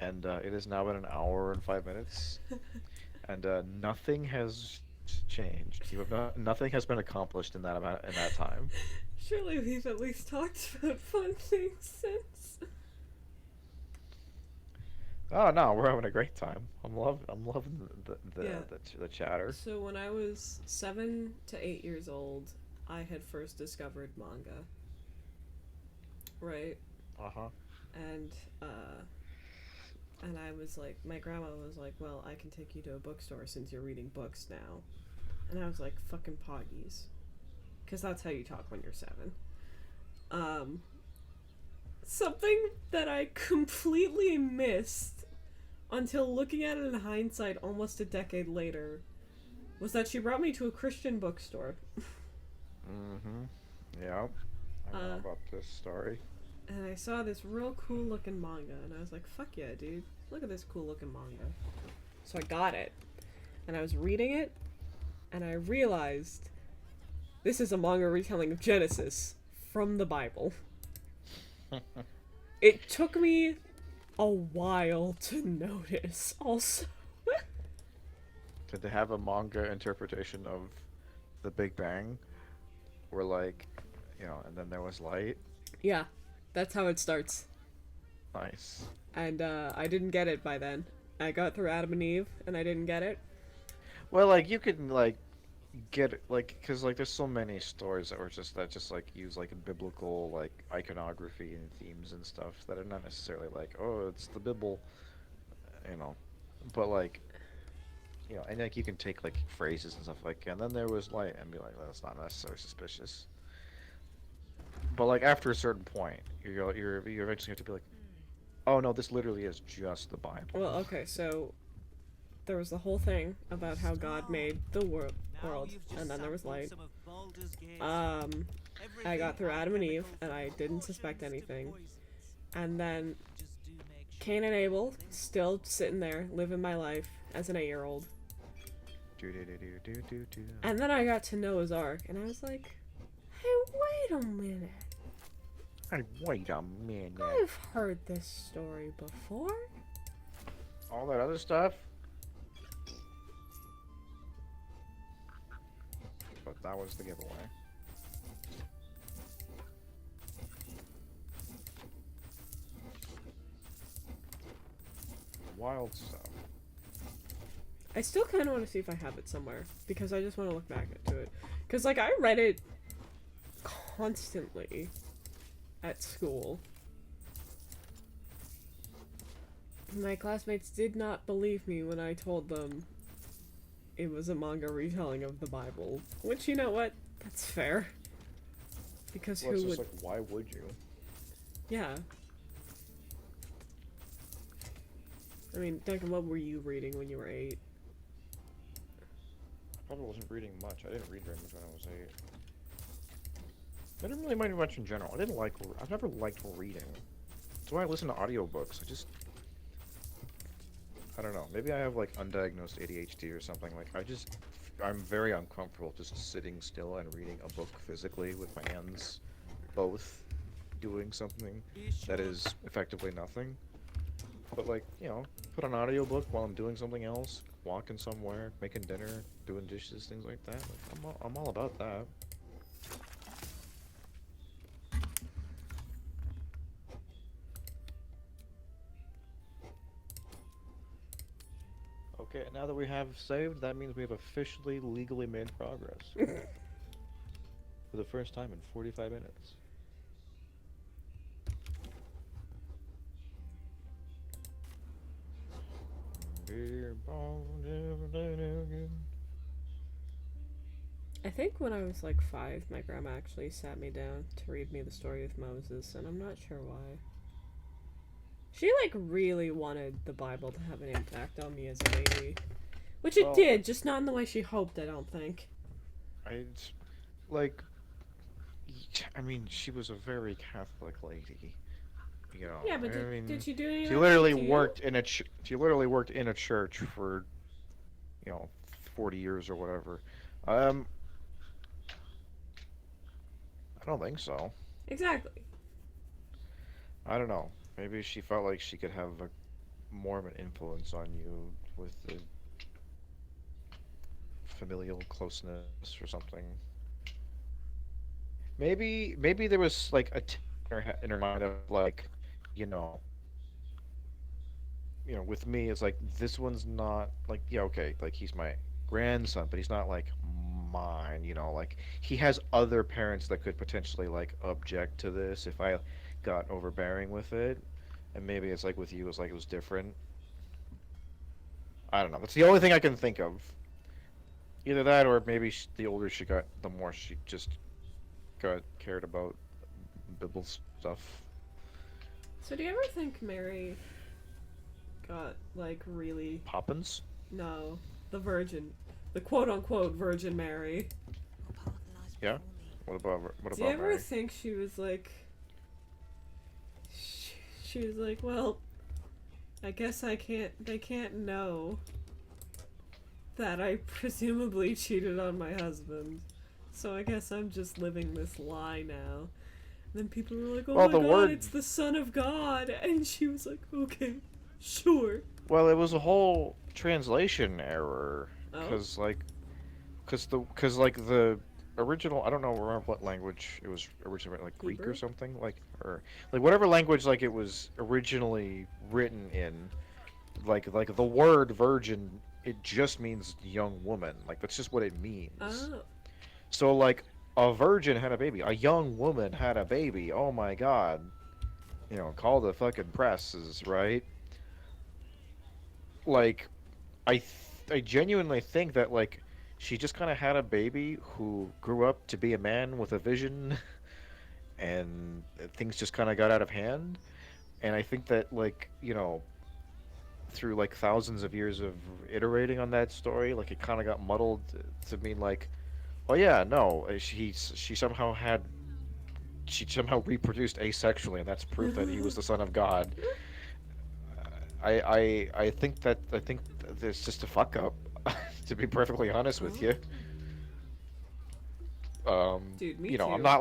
And it has now been an hour and 5 minutes. And nothing has changed. Nothing has been accomplished in that time. Surely we've at least talked about fun things since. Oh no, we're having a great time. I'm loving the chatter. So when I was 7 to 8 years old, I had first discovered manga. Right? Uh-huh. And I was like, my grandma was like, well, I can take you to a bookstore since you're reading books now. And I was like, fucking poggies. Because that's how you talk when you're 7. Um, something that I completely missed until looking at it in hindsight almost a decade later was that she brought me to a Christian bookstore. Mm-hmm. Yeah. I know about this story. And I saw this real cool looking manga, and I was like, fuck yeah, dude. Look at this cool looking manga. So I got it. And I was reading it, and I realized this is a manga retelling of Genesis from the Bible. It took me a while to notice, also. Did they have a manga interpretation of the Big Bang? Where, like, and then there was light? Yeah, that's how it starts. Nice. And I didn't get it by then. I got through Adam and Eve, and I didn't get it. Well, like, you can, like, get it, like, because, like, there's so many stories that just like use like biblical like iconography and themes and stuff that are not necessarily like, oh, it's the Bible, you know, but like, and like you can take like phrases and stuff like, and then there was light, and be like, that's not necessarily suspicious. But like after a certain point, you eventually have to be like, oh no, this literally is just the Bible. Well, okay, so there was the whole thing about how God made the world, and then there was light. I got through Adam and Eve, and I didn't suspect anything. And then Cain and Abel, still sitting there, living my life as an 8-year-old. And then I got to Noah's Ark, and I was like, hey, wait a minute. Hey, wait a minute. I've heard this story before. All that other stuff? But that was the giveaway. Wild stuff. I still kind of want to see if I have it somewhere, because I just want to look back to it. Because, like, I read it constantly at school. My classmates did not believe me when I told them it was a manga retelling of the Bible. Which, you know what? That's fair. Because well, who it's would... just like, why would you? Yeah. I mean, Duncan, what were you reading when you were 8? I probably wasn't reading much. I didn't read very much when I was 8. I didn't really mind much in general. I've never liked reading. That's why I listen to audiobooks. I don't know. Maybe I have like undiagnosed ADHD or something. Like I'm very uncomfortable just sitting still and reading a book physically with my hands both doing something that is effectively nothing. But like, put on an audiobook while I'm doing something else, walking somewhere, making dinner, doing dishes, things like that. Like, I'm all about that. Okay, now that we have saved, that means we have officially legally made progress. For the first time in 45 minutes. I think when I was like 5, my grandma actually sat me down to read me the story of Moses, and I'm not sure why. She like really wanted the Bible to have an impact on me as a baby. Which it did, just not in the way she hoped, I don't think. I mean, she was a very Catholic lady. Yeah, but did she do anything? She literally worked in a she literally worked in a church for 40 years or whatever. I don't think so. Exactly. I don't know. Maybe she felt like she could have more of an influence on you with the familial closeness or something. Maybe there was like a in her mind of like, with me, it's like this one's not like, yeah, okay, like he's my grandson, but he's not like mine, like he has other parents that could potentially like object to this if I got overbearing with it, and maybe it's like with you, it's like it was different. I don't know. That's the only thing I can think of. Either that, or maybe the older she got, the more she just got cared about Bible stuff. So do you ever think Mary got, like, really... Poppins? No. The Virgin. The quote-unquote Virgin Mary. Or part of the lies Yeah? before me. What Do you about ever Mary? think she was like... She was like, well, I guess they can't know that I presumably cheated on my husband. So I guess I'm just living this lie now. And then people were like, oh Well, my the god, word- it's the Son of God. And she was like, okay, sure. Well, it was a whole translation error. Oh? Cause like the original, I don't know remember what language it was originally, like Greek Hebrew? or something, or whatever language like it was originally written in, like the word virgin, it just means young woman. Like that's just what it means. Oh. So like a virgin had a baby, a young woman had a baby. Oh my god. You know, call the fucking presses, right? Like I genuinely think that like she just kind of had a baby who grew up to be a man with a vision, and things just kind of got out of hand. And I think that like through like thousands of years of iterating on that story, like it kind of got muddled to mean like, oh yeah, no, she somehow reproduced asexually, and that's proof that he was the son of God. I think that it's just a fuck up, to be perfectly honest with you. Dude, me You know, too. I'm not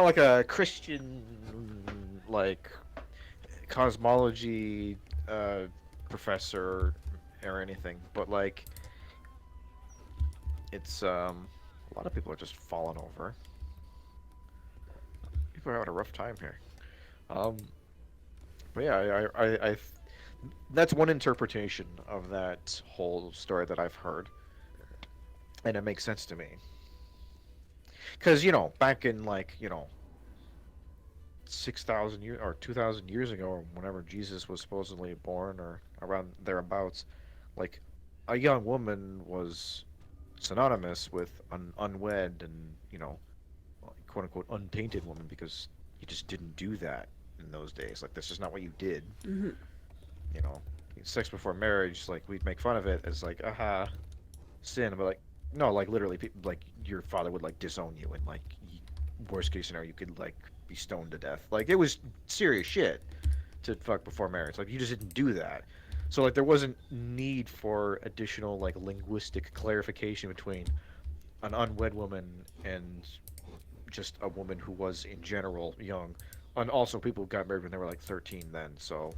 like a Christian like cosmology professor or anything, but like it's a lot of people are just falling over. People are having a rough time here. But yeah, that's one interpretation of that whole story that I've heard, and it makes sense to me. Because back in 6,000 years or 2,000 years ago, or whenever Jesus was supposedly born, or around thereabouts, like a young woman was synonymous with an unwed and quote unquote untainted woman, because you just didn't do that in those days. Like that's just not what you did. Mm-hmm. You know, sex before marriage, like we'd make fun of it as like aha, sin, but like no, like literally, like your father would like disown you, and like worst case scenario, you could like be stoned to death. Like it was serious shit to fuck before marriage. Like you just didn't do that. So like there wasn't need for additional like linguistic clarification between an unwed woman and just a woman who was in general young. And also people got married when they were like 13 then. So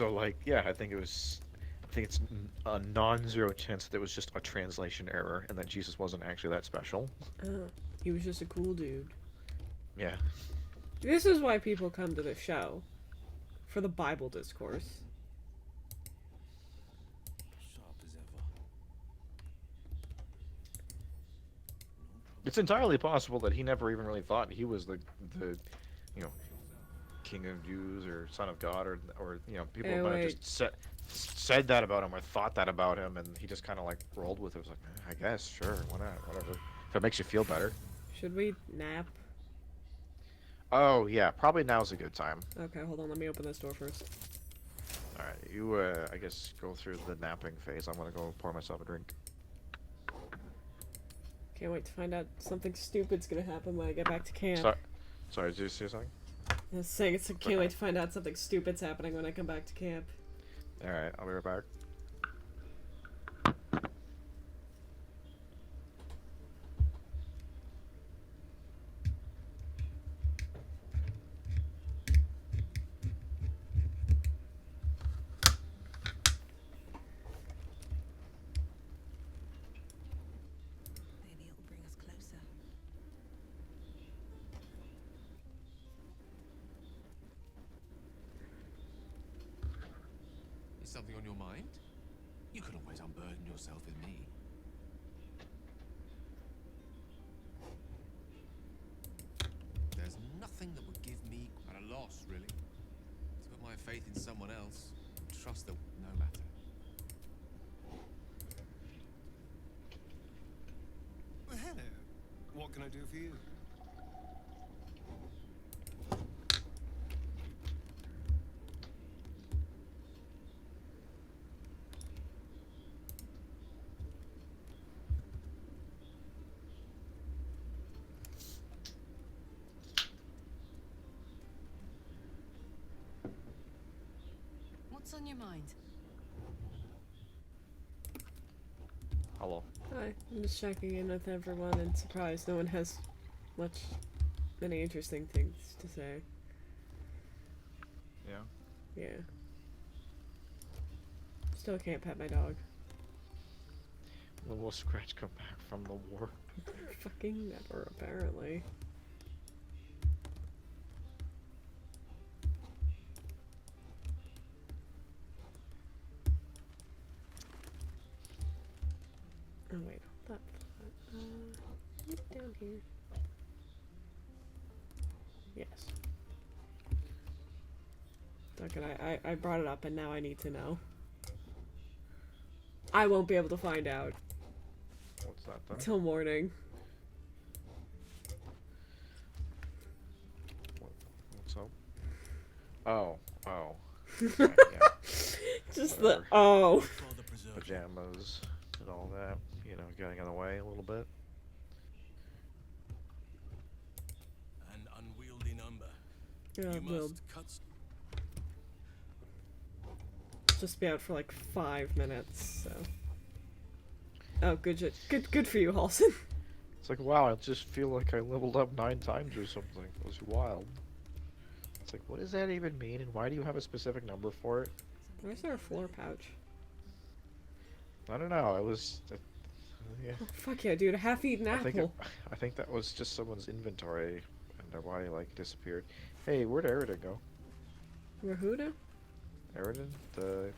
like yeah, I think it's a non-zero chance that it was just a translation error and that Jesus wasn't actually that special. He was just a cool dude. Yeah. This is why people come to the show. For the Bible discourse. Sharp as ever. It's entirely possible that he never even really thought he was the King of Jews or Son of God, or people Hey, might have wait. just said that about him or thought that about him, and he just kind of like rolled with it. It was like, I guess, sure, why not, whatever. If it makes you feel better. Should we nap? Oh yeah, probably now's a good time. Okay, hold on, let me open this door first. All right, you I guess go through the napping phase. I'm gonna go pour myself a drink. Can't wait to find out something stupid's gonna happen when I get back to camp. Sorry, did you say something? I was saying, can't wait to find out something stupid's happening when I come back to camp. All right, I'll be right back. Maybe it'll bring us closer. Is something on your mind? You can always unburden yourself with me. There's nothing that would give me at a loss, really. To put my faith in someone else and trust that no matter. Well, hello. What can I do for you? What's on your mind? Hello. Hi, I'm just checking in with everyone and surprised no one has many interesting things to say. Yeah. Yeah. Still can't pet my dog. When will Scratch come back from the war? Fucking never, apparently. Oh wait, hold up. Down here. Yes. Okay, I brought it up and now I need to know. I won't be able to find out What's that then? till morning. What's up? Oh. Right, yeah. Just Whatever. the oh. For the preserve. Pajamas and all that. You know, getting in the way a little bit. An unwieldy number. Yeah, You we'll must cut. just be out for like 5 minutes. So. Oh, good for you, Halson. It's like, wow, I just feel like I leveled up 9 times or something. It was wild. It's like, what does that even mean, and why do you have a specific number for it? Where's our floor pouch? I don't know. I was, yeah. Oh, fuck yeah, dude! A half-eaten apple. I think that was just someone's inventory, and their body like disappeared. Hey, where'd Aridin go? Rahuda? Aridin, the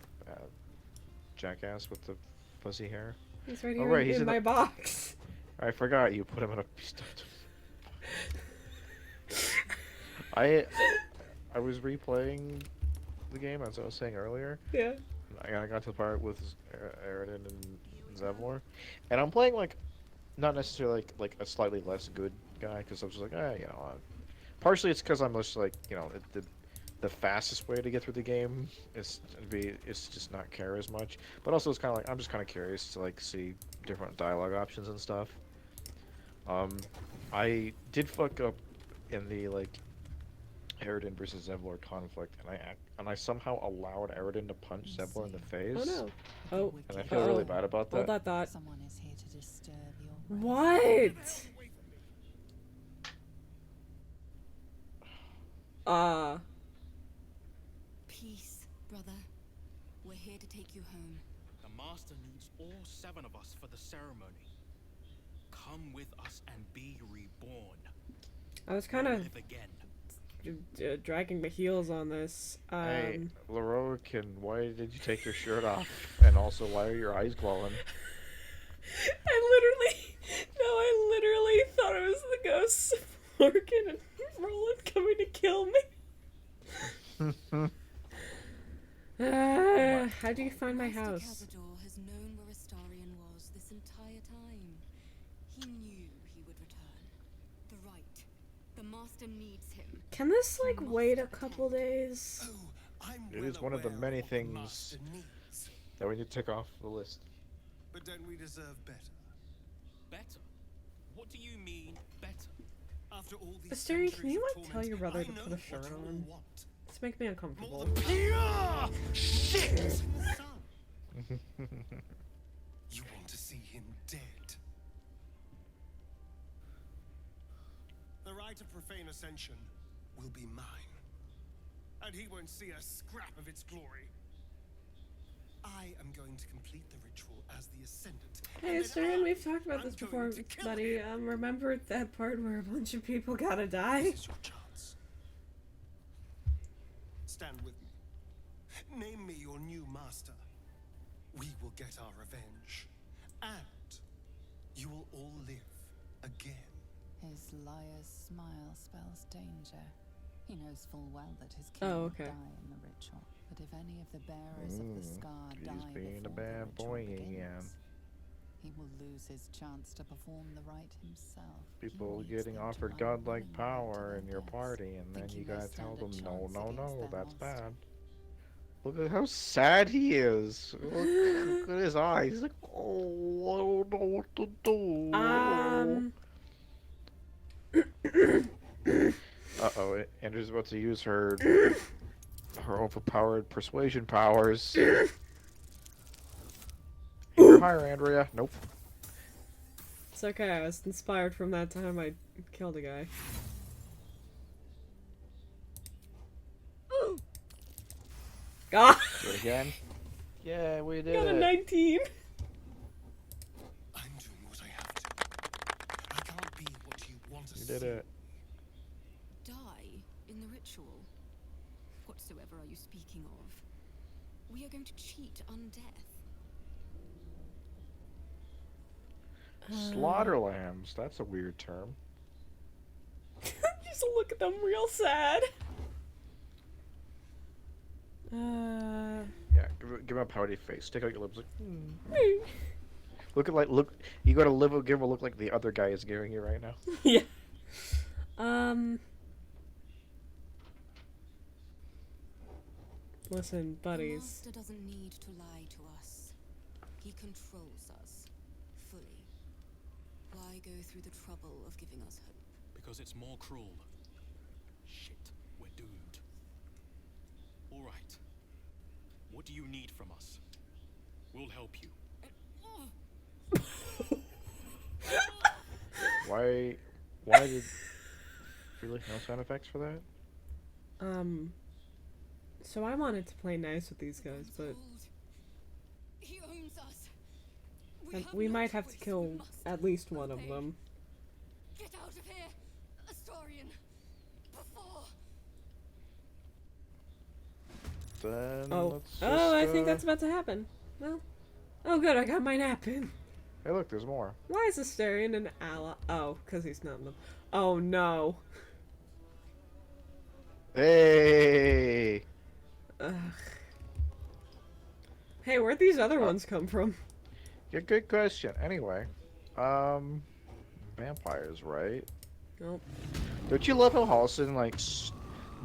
jackass with the fuzzy hair. He's right Oh, here right, he's in in my the- box. I forgot you put him in a. I was replaying the game as I was saying earlier. Yeah. I got to the part with Aridin and Zevlor, and I'm playing like not necessarily like a slightly less good guy because I was just like, you know, partially it's because I'm just like, you know, the fastest way to get through the game is just not care as much, but also it's kind of like I'm just kind of curious to like see different dialogue options and stuff. I did fuck up in the like Aridin versus Zevlor conflict, and I somehow allowed Aridin to punch Zevlor in the face. Oh no. Oh. And I feel really bad about that. Hold that thought. Someone is here to disturb your What? Peace, brother. We're here to take you home. The Master needs all 7 of us for the ceremony. Come with us and be reborn. I was kind of Live again. dragging my heels on this. Hey, Leroican, why did you take your shirt off? And also, why are your eyes glowing? I literally thought it was the ghosts of Morgan and Roland coming to kill me. How do you find my house? Cazador has known where Astarion was this entire time. He knew he would return. The right. The Master needs him. Can this like wait a couple days? It is one of the many things that we need to tick off the list. But don't we deserve better? Better? What do you mean, better? After all these Astarion, can you centuries of like tell your brother to torment, put a I shirt know what you on? all want. This makes me uncomfortable. More than shit! You want to see him dead. The right of profane ascension will be mine. And he won't see a scrap of its glory. I am going to complete the ritual as the Ascendant. Hey, and then Astarion, we've talked about I'm this going before, to kill buddy. him. Remember that part where a bunch of people gotta die? This is your chance. Stand with me. Name me your new master. We will get our revenge. And you will all live again. His liar's smile spells danger. He knows full well that his king Oh, will okay. die in the ritual. But if any of the bearers of the scar He's die being a before bad the ritual boy begins, again. he will lose his chance to perform the rite himself. He People needs getting them to offered lie godlike willingly to power their in your deaths, party, and then thinking you they gotta tell stand a them, no, chance no, against no, their that's master. bad. Look at how sad he is. Look at his eyes. He's like, oh, I don't know what to do. Uh-oh, Andrew's about to use her Her overpowered persuasion powers. You're higher, Andrea. Nope. It's okay, I was inspired from that time I killed a guy. God! Do it again. Yeah, we did Got a it. 19! I'm doing what I have to. I can't be what you want to You see. did it. Die in the ritual? Whatsoever are you speaking of? We are going to cheat undeath. Slaughter lambs. That's a weird term. Just look at them real sad. Yeah, give him a pouty face. Stick out your lips like, Look at look. You gotta give him a look like the other guy is giving you right now. Yeah. Listen, The buddies. master doesn't need to lie to us. He controls us fully. Why go through the trouble of giving us hope? Because it's more cruel. Shit, we're doomed. All right. What do you need from us? We'll help you. Why did... Really? No sound effects for that? So I wanted to play nice with these guys, but He owns us. we no might have to choice. kill We must at least one of obey. them. Get out of here, Astarion. Before. Then Oh. let's just, Oh, I think that's about to happen. Well. Oh good, I got my nap in. Hey look, there's more. Why is Astarion an ally? Oh, because he's not in them. Oh no. Hey! Ugh. Hey, where'd these other ones come from? Yeah, good question. Anyway, vampires, right? Nope. Don't you love how Halson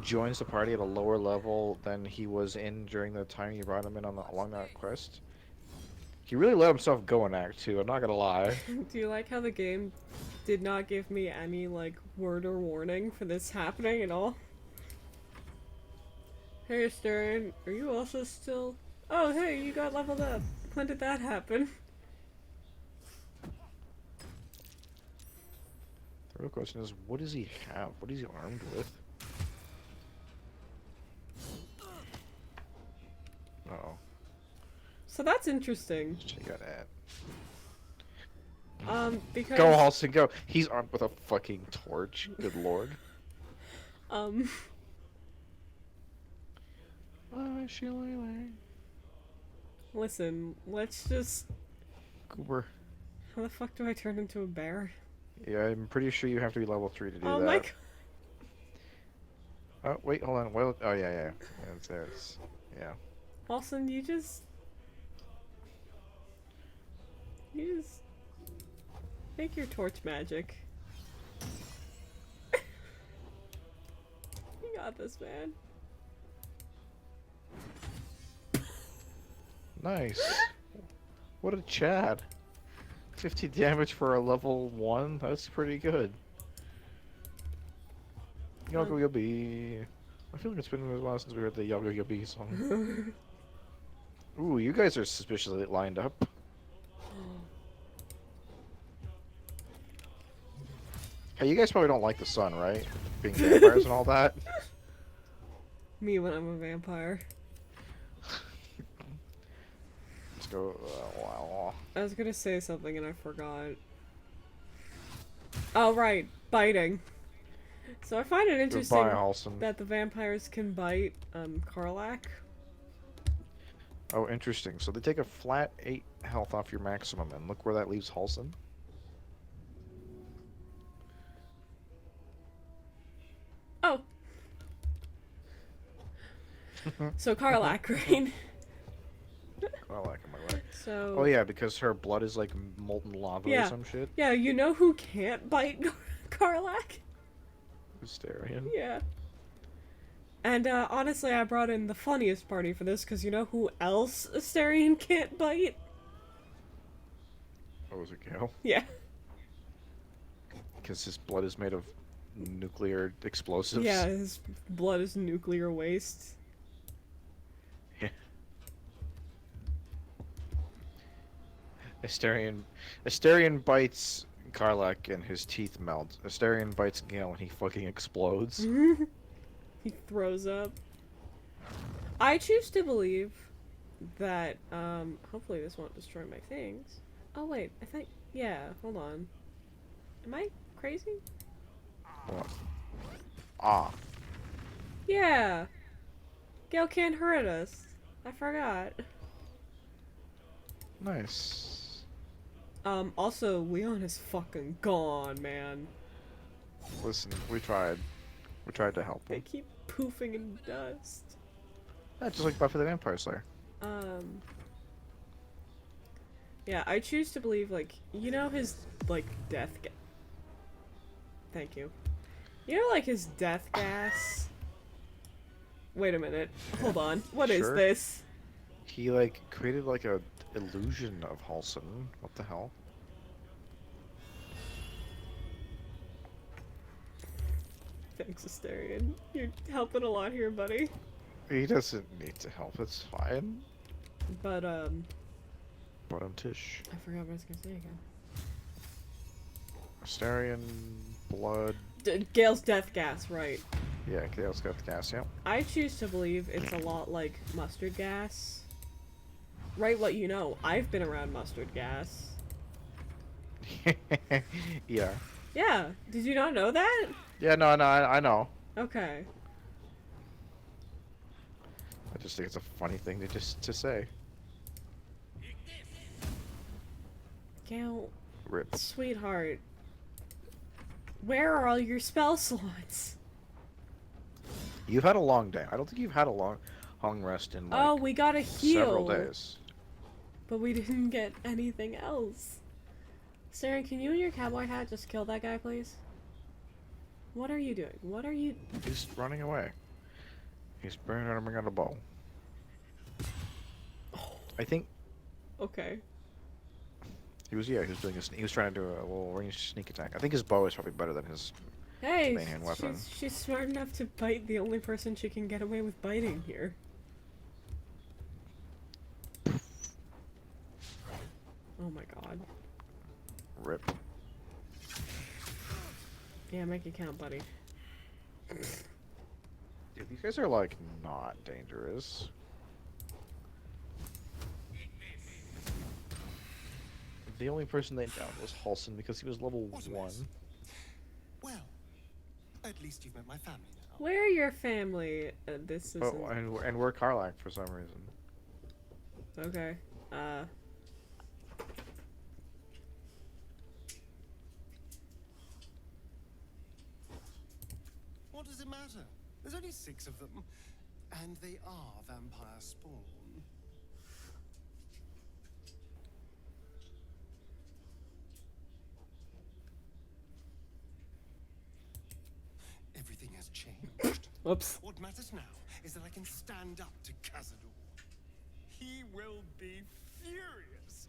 joins the party at a lower level than he was in during the time you brought him in along that quest? He really let himself go in Act 2, I'm not gonna lie. Do you like how the game did not give me any, like, word or warning for this happening at all? Hey, Astarion, are you also still... Oh, hey, you got leveled up. When did that happen? The real question is, what does he have? What is he armed with? Uh-oh. So that's interesting. Check out that. Because... Go, Halson, go! He's armed with a fucking torch. Good lord. Listen, let's just... Cooper. How the fuck do I turn into a bear? Yeah, I'm pretty sure you have to be level 3 to do Oh that. my god. Oh, wait, hold on. Well, oh, yeah. It's there. Yeah. Paulson, you just make your torch magic. You got this, man. Nice. What a Chad. 50 damage for a level 1? That's pretty good. Yago Yabi. I feel like it's been a while since we heard the Yago Yabi song. Ooh, you guys are suspiciously lined up. Hey, you guys probably don't like the sun, right? Being vampires and all that. Me when I'm a vampire. Let's go. Wow. I was gonna say something and I forgot. Oh, right. Biting. So I find it interesting Goodbye, Halson. that the vampires can bite, Karlach. Oh, interesting. So they take a flat 8 health off your maximum, and look where that leaves Halson. Oh. So Karlach, right? Karlach, am I right? So... Oh yeah, because her blood is like molten lava or some shit. Yeah, you know who can't bite Karlach? Astarion. Yeah. And honestly, I brought in the funniest party for this, because you know who else Astarion can't bite? Oh, was it Gale? Yeah. Because his blood is made of nuclear explosives. Yeah, his blood is nuclear waste. Asterion bites Karlak and his teeth melt. Asterion bites Gale and he fucking explodes. He throws up. I choose to believe that, hopefully this won't destroy my things. Oh wait, I think, yeah, hold on. Am I crazy? What? Ah. Yeah! Gale can't hurt us. I forgot. Nice. Also, Leon is fucking gone, man. Listen, we tried. We tried to help They him. keep poofing in dust. Yeah, just like Buffy the Vampire Slayer. Yeah, I choose to believe, like, you know his, like, death Thank you. You know, like, his death gas? Wait a minute. Hold on. What is Sure. this? He, like, created, like, a illusion of Halsin. What the hell? Thanks, Asterion. You're helping a lot here, buddy. He doesn't need to help, it's fine. But, But Tish. I forgot what I was gonna say again. Asterion, blood. Gale's death gas, right. Yeah, Gale's got the gas, yeah. I choose to believe it's a lot like mustard gas. Right, what you know. I've been around mustard gas. Yeah. Yeah, did you not know that? Yeah, no, I know. Okay. I just think it's a funny thing to say. Gale, Rip. sweetheart. Where are all your spell slots? You've had a long day. I don't think you've had a long rest in, like, Oh, we got a heal. several days. But we didn't get anything else. Saren, can you in your cowboy hat just kill that guy, please? What are you doing? What are you... He's running away. He's burning out a bow. I think Okay. he was doing he was trying to do a little ranged sneak attack. I think his bow is probably better than his Hey, main hand weapon. she's smart enough to bite the only person she can get away with biting here. Oh my god. Rip. Yeah, make it count, buddy. Dude, these guys are, like, not dangerous. The only person they downed was Halsin because he was level What a 1. mess. Well, at least you've met my family now. Where are your family? This isn't... Oh, and we're Karlak for some reason. Okay. What does it matter? There's only 6 of them, and they are vampire spawn. Everything has changed. Whoops. What matters now is that I can stand up to Cazador. He will be furious.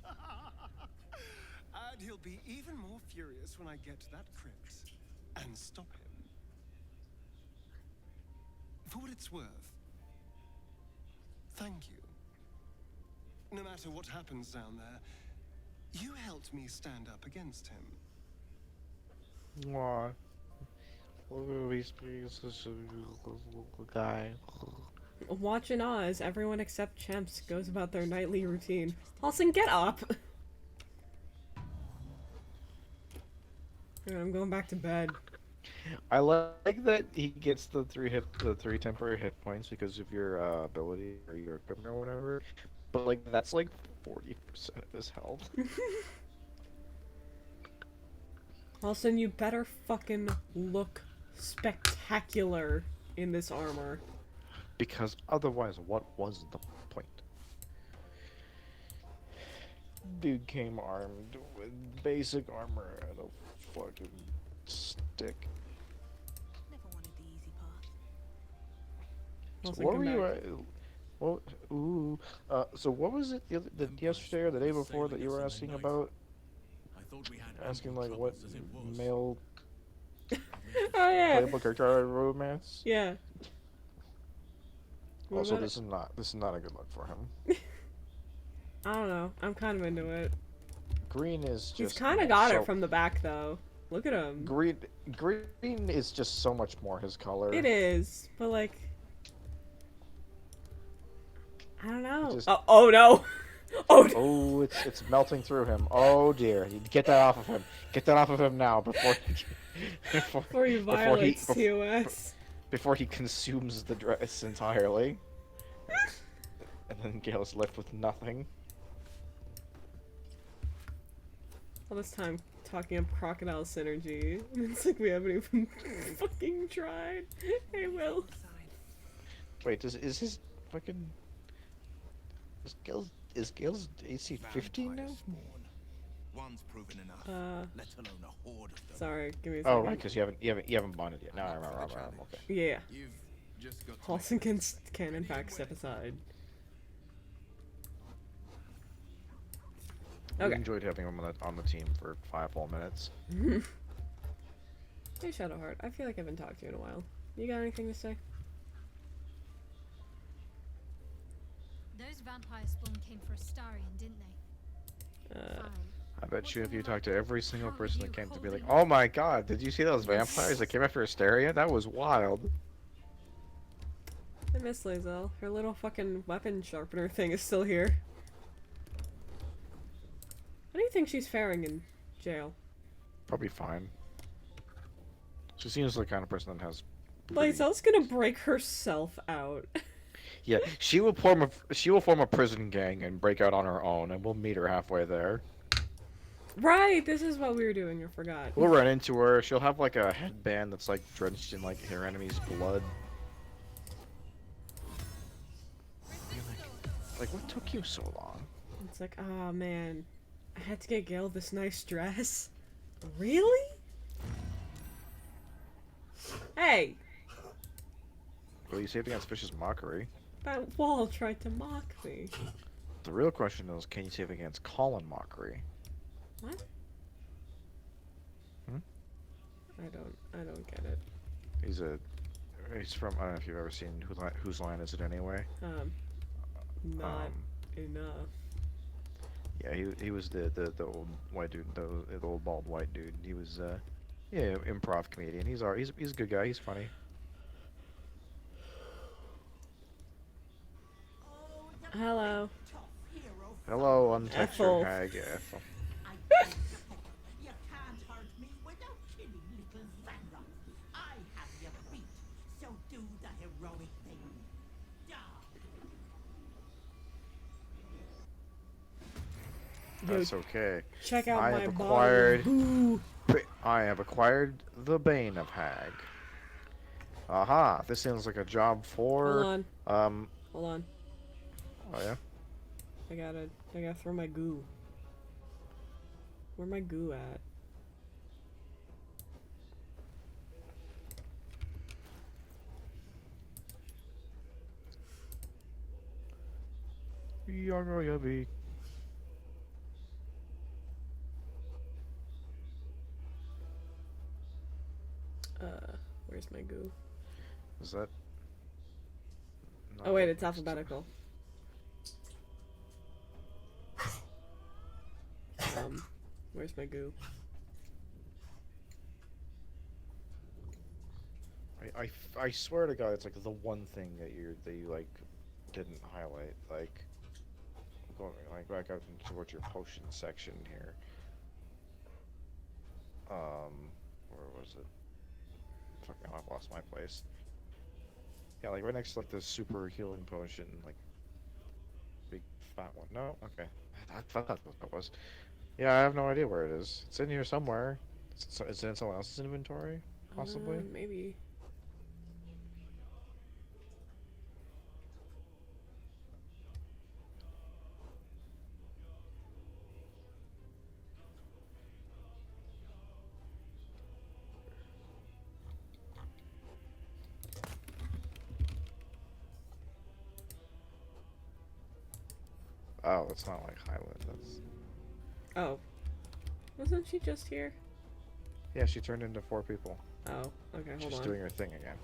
And he'll be even more furious when I get to that crypt and stop him. For what it's worth, thank you. No matter what happens down there, you helped me stand up against him. Aw. Guy. Watch in awe as everyone except Chemps goes about their nightly routine. Halsin, get up! I'm going back to bed. I like that he gets the 3 temporary hit points because of your ability or your equipment or whatever. But, like, that's like 40% of his health. Halsin, you better fucking look spectacular in this armor. Because otherwise, what was the point? Dude came armed with basic armor and a fucking stick. Never wanted the easy path. So Halsin, what come were you? back. So what was it the yesterday or the day before that you were asking about? I thought we had Asking ample like what troubles as it was. male Oh yeah. playable character romance? Yeah. What Also, about this is not a good look for him. I don't know. I'm kind of into it. Green is just. He's kind of got it from the back, though. Look at him. Green is just so much more his color. It is, but like, I don't know. Just- oh no! Oh. Oh, it's melting through him. Oh dear! Get that off of him. Get that off of him now before before he violates TOS. Before he consumes the dress entirely. And then Gale's left with nothing. All this time talking up crocodile synergy. It's like we haven't even fucking tried. Hey, Will. Wait, is his fucking is Gale's AC 15 now? One's proven enough. Let alone a horde of them. Sorry, give me a second. Oh right, because you haven't bonded yet. Now I remember. Okay. Yeah. You've just got Halson can in fact step aside. We Okay. enjoyed having him on the team for 5 whole minutes. Hey Shadowheart, I feel like I haven't talked to you in a while. You got anything to say? Those vampire spawn came for Astarion, didn't they? Fine. I bet you if you talk to every single person that came to be like, oh my god, did you see those vampires that came after Asteria? That was wild. I miss Lae'zel. Her little fucking weapon sharpener thing is still here. How do you think she's faring in jail? Probably fine. She seems the kind of person that has. Lae'zel's gonna break herself out. Yeah, she will form a prison gang and break out on her own, and we'll meet her halfway there. Right, this is what we were doing. I forgot. We'll run into her. She'll have like a headband that's like drenched in like her enemy's blood. Like, what took you so long? It's like, oh man, I had to get Gale this nice dress. Really? Hey, Well, you saved against Fish's mockery. that wall tried to mock me. The real question is, can you save against Colin mockery? What? Hmm? I don't get it. He's from, I don't know if you've ever seen Whose Line Is It Anyway? Not enough. Yeah, he was the old white dude, the old bald white dude. He was yeah, improv comedian. He's a good guy. He's funny. Hello. Hello, untextured Ethel. hag. Ethel. You can't hurt me without killing little Zandra. I have your feet, so do the heroic thing. That's okay. Check out I my have body. acquired. Boo. I have acquired the Bane of Hag. Aha! This seems like a job for. Hold on. Hold on. Oh yeah. I gotta throw my goo. Where my goo at? Yago yabi. Where's my goo? Is that? Oh wait, it's alphabetical. Where's my goo? I swear to God, it's like the one thing that you like didn't highlight. Like going like back out towards your potion section here. Where was it? Fucking, I've lost my place. Yeah, like right next to like the super healing potion, like big fat one. No, okay. I thought that's what that was. Yeah, I have no idea where it is. It's in here somewhere. Is it in someone else's inventory? Possibly. Maybe. Oh, it's not like Highland. That's. Oh. Wasn't she just here? Yeah, she turned into 4 people. Oh, okay, hold She's on. doing her thing again.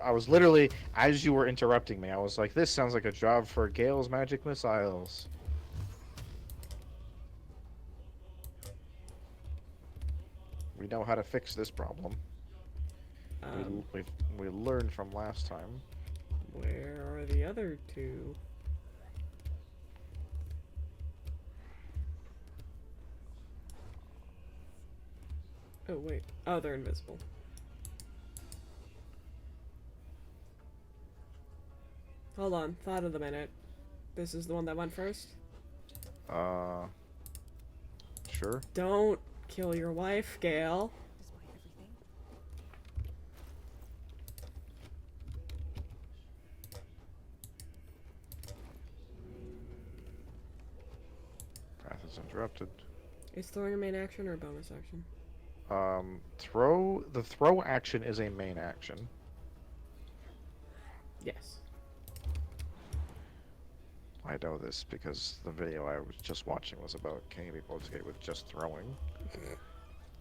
I was literally, as you were interrupting me, I was like, this sounds like a job for Gale's magic missiles. We know how to fix this problem. We learned from last time. Where are the other two? Oh, wait. Oh, they're invisible. Hold on. Thought of the minute. This is the one that went first? Sure. Don't kill your wife, Gale. Path is interrupted. Is throwing a main action or a bonus action? The throw action is a main action. Yes. I know this because the video I was just watching was about King of Baldur's Gate with just throwing.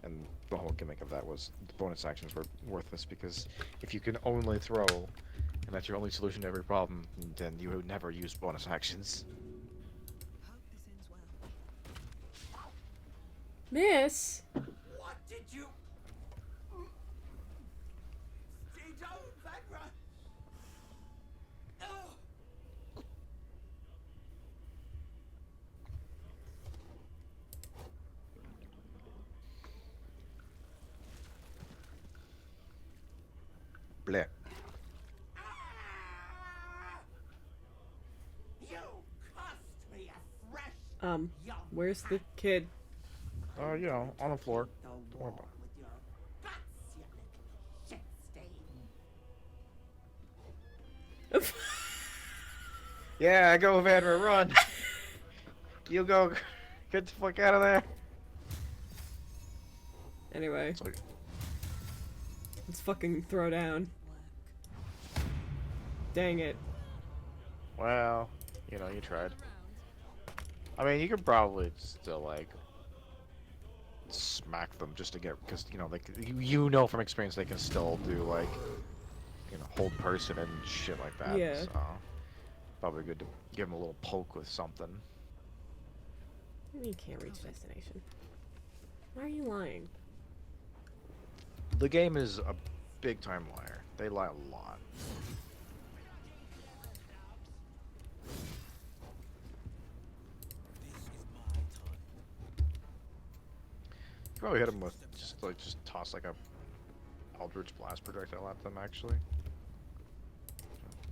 And the whole gimmick of that was the bonus actions were worthless because if you can only throw, and that's your only solution to every problem, then you would never use bonus actions. Miss! What did you... Stay down, Vanra! Bleh. You cost me a fresh Where's the kid? You know, on the floor. Don't worry about with your guts, you little shit stain. Yeah, go Vanra, run! You go, get the fuck out of there! Anyway. Let's fucking throw down. Dang it. Well, you know, you tried. I mean, you could probably still, like, smack them just to get, because, you know, like, you know from experience they can still do, like, you know, hold person and shit like that. Yeah. So, probably good to give them a little poke with something. You can't reach destination. Why are you lying? The game is a big time liar. They lie a lot. Probably hit them with just toss like a Eldritch Blast projectile at them actually.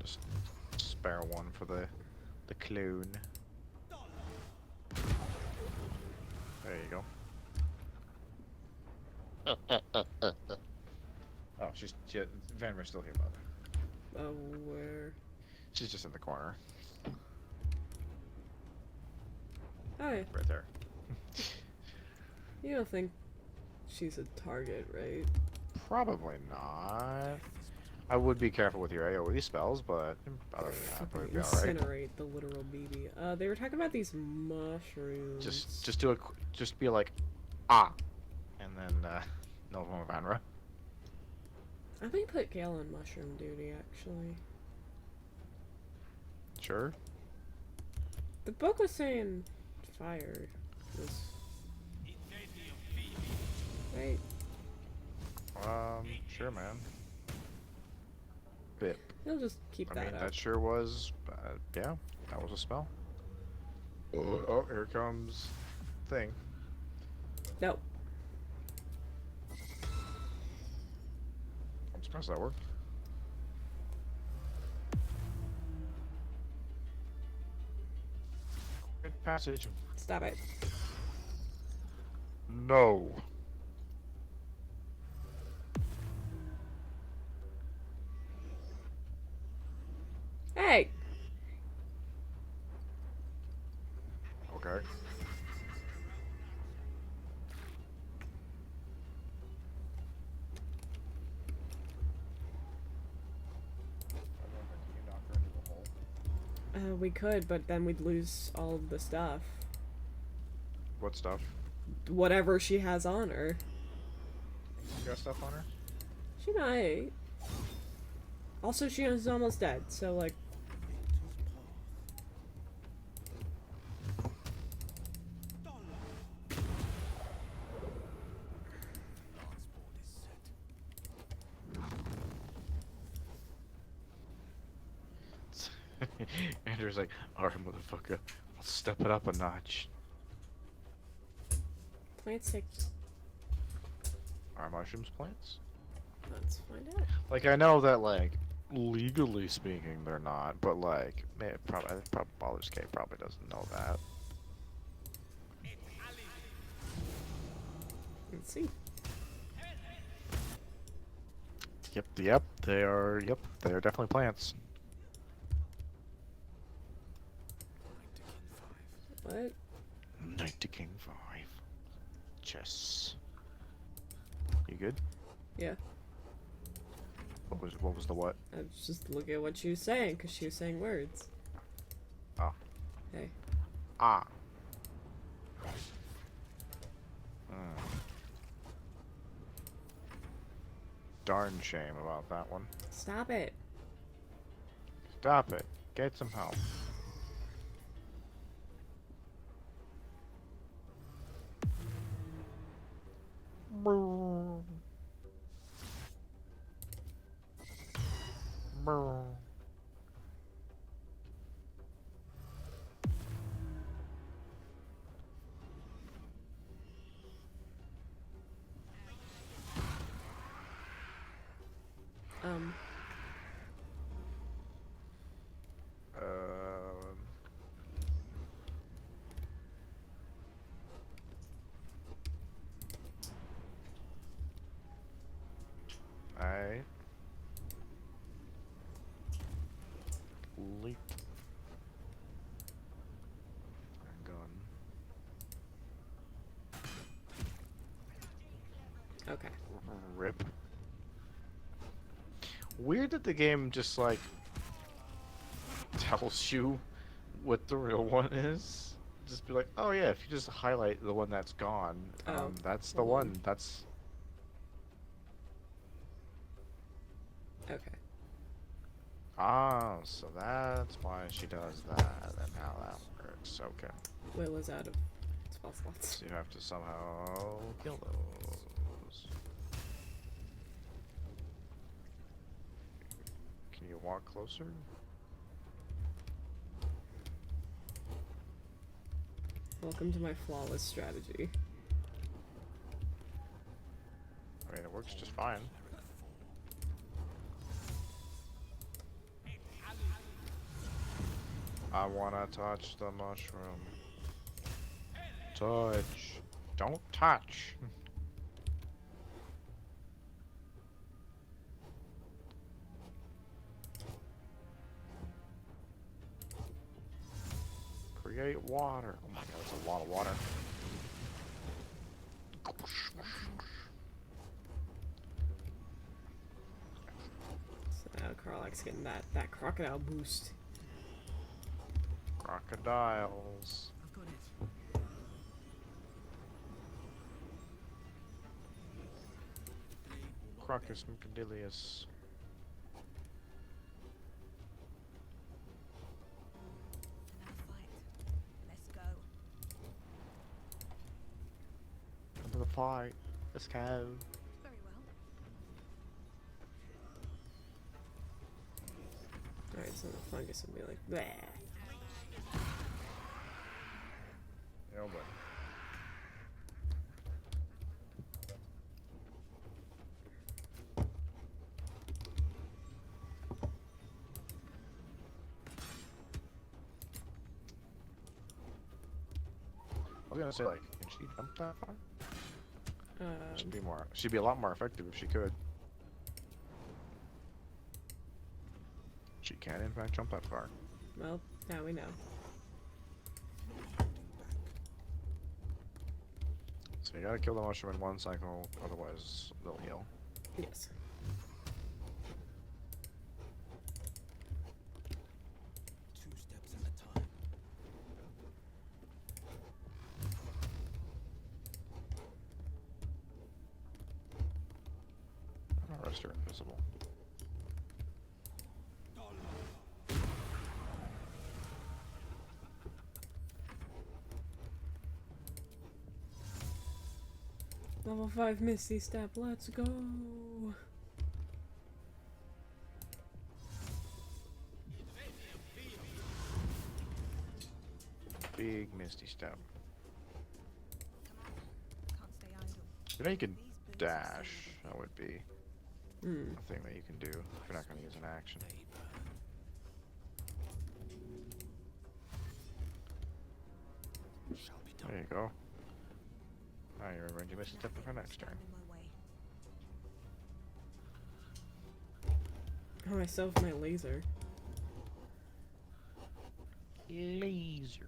Just spare one for the clone. There you go. Oh, Vanra's still here, bud. Where? She's just in the corner. Hi. Right there. You don't think she's a target, right? Probably not. I would be careful with your AoE spells, but other than that, probably be alright. Incinerate the literal BB. They were talking about these mushrooms. Just be like, ah, and then no more Vanra. I might put Gale on mushroom duty, actually. Sure. The book was saying fire was... Right? Sure, man. Bip. He'll just keep that I mean, up. that sure was, yeah, that was a spell. Oh, here comes thing. No. I'm surprised that worked. Good passage. Stop it. No. Hey! Okay. We could, but then we'd lose all of the stuff. What stuff? Whatever she has on her. You got stuff on her? She might. Also, she is almost dead, so like. Andrew's like, alright, motherfucker, I'll step it up a notch. Plant stick. Are mushrooms plants? Let's find out. Like, I know that, like, legally speaking, they're not, but like, I think Baldur's Gate probably doesn't know that. Let's see. Yep, they are definitely plants. What? Knight to King 5. Chess. You good? Yeah. What was the what? I was just looking at what she was saying, because she was saying words. Oh. Hey. Ah. Darn shame about that one. Stop it. Stop it. Get some help. Um. I leap gun. Okay. Rip. Weird that the game just like tells you what the real one is. Just be like, oh yeah, if you just highlight the one that's gone, that's the one. That's okay. Ah, so that's why she does that and how that works. Okay. Will is out of spell slots. So you have to somehow kill those. Can you walk closer? Welcome to my flawless strategy. I mean, it works just fine. I wanna touch the mushroom. Touch. Don't touch. Create water. Oh my god, that's a lot of water. So now Karlach's getting that crocodile boost. Crocodiles. I've got it. Crocus Crocodilius. Another fight. Let's go. Come to the fight. Let's go. Very well. Alright, so the fungus will be like, bleh. Yeah, but I was gonna say, like, can she jump that far? She'd be a lot more effective if she could. She can, in fact, jump that far. Well, now we know. So you gotta kill the mushroom in one cycle, otherwise they'll heal. Yes. Two steps at a time. Rest are invisible. Level 5 Misty Step, let's go! Big Misty Step. Can't stay idle. You know you can dash. That would be a thing that you can do if you're not going to use an action. There you go. Now you're going to Misty Step for next turn. Oh, I still have my laser. Laser.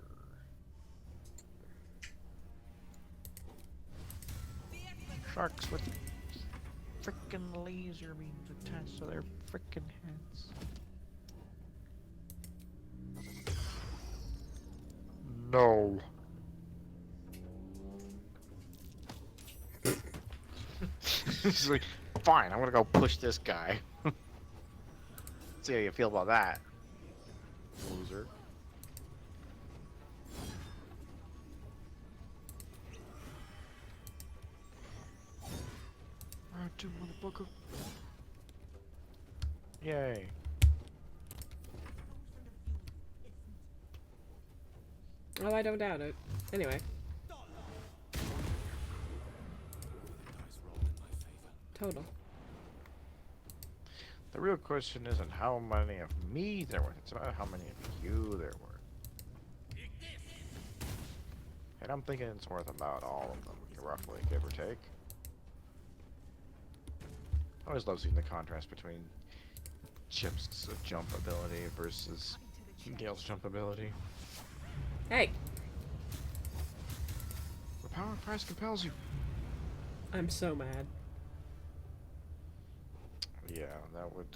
Sharks with frickin' laser beams attached to their frickin' heads. No. She's like, fine, I'm gonna go push this guy. See how you feel about that, loser. R2, motherfucker. Yay. Oh, I don't doubt it. Anyway. Total. The real question isn't how many of me there were, it's about how many of you there were. And I'm thinking it's worth about all of them, roughly, give or take. I always love seeing the contrast between Chip's jump ability versus Gale's jump ability. Hey! The power price compels you. I'm so mad. Yeah, that would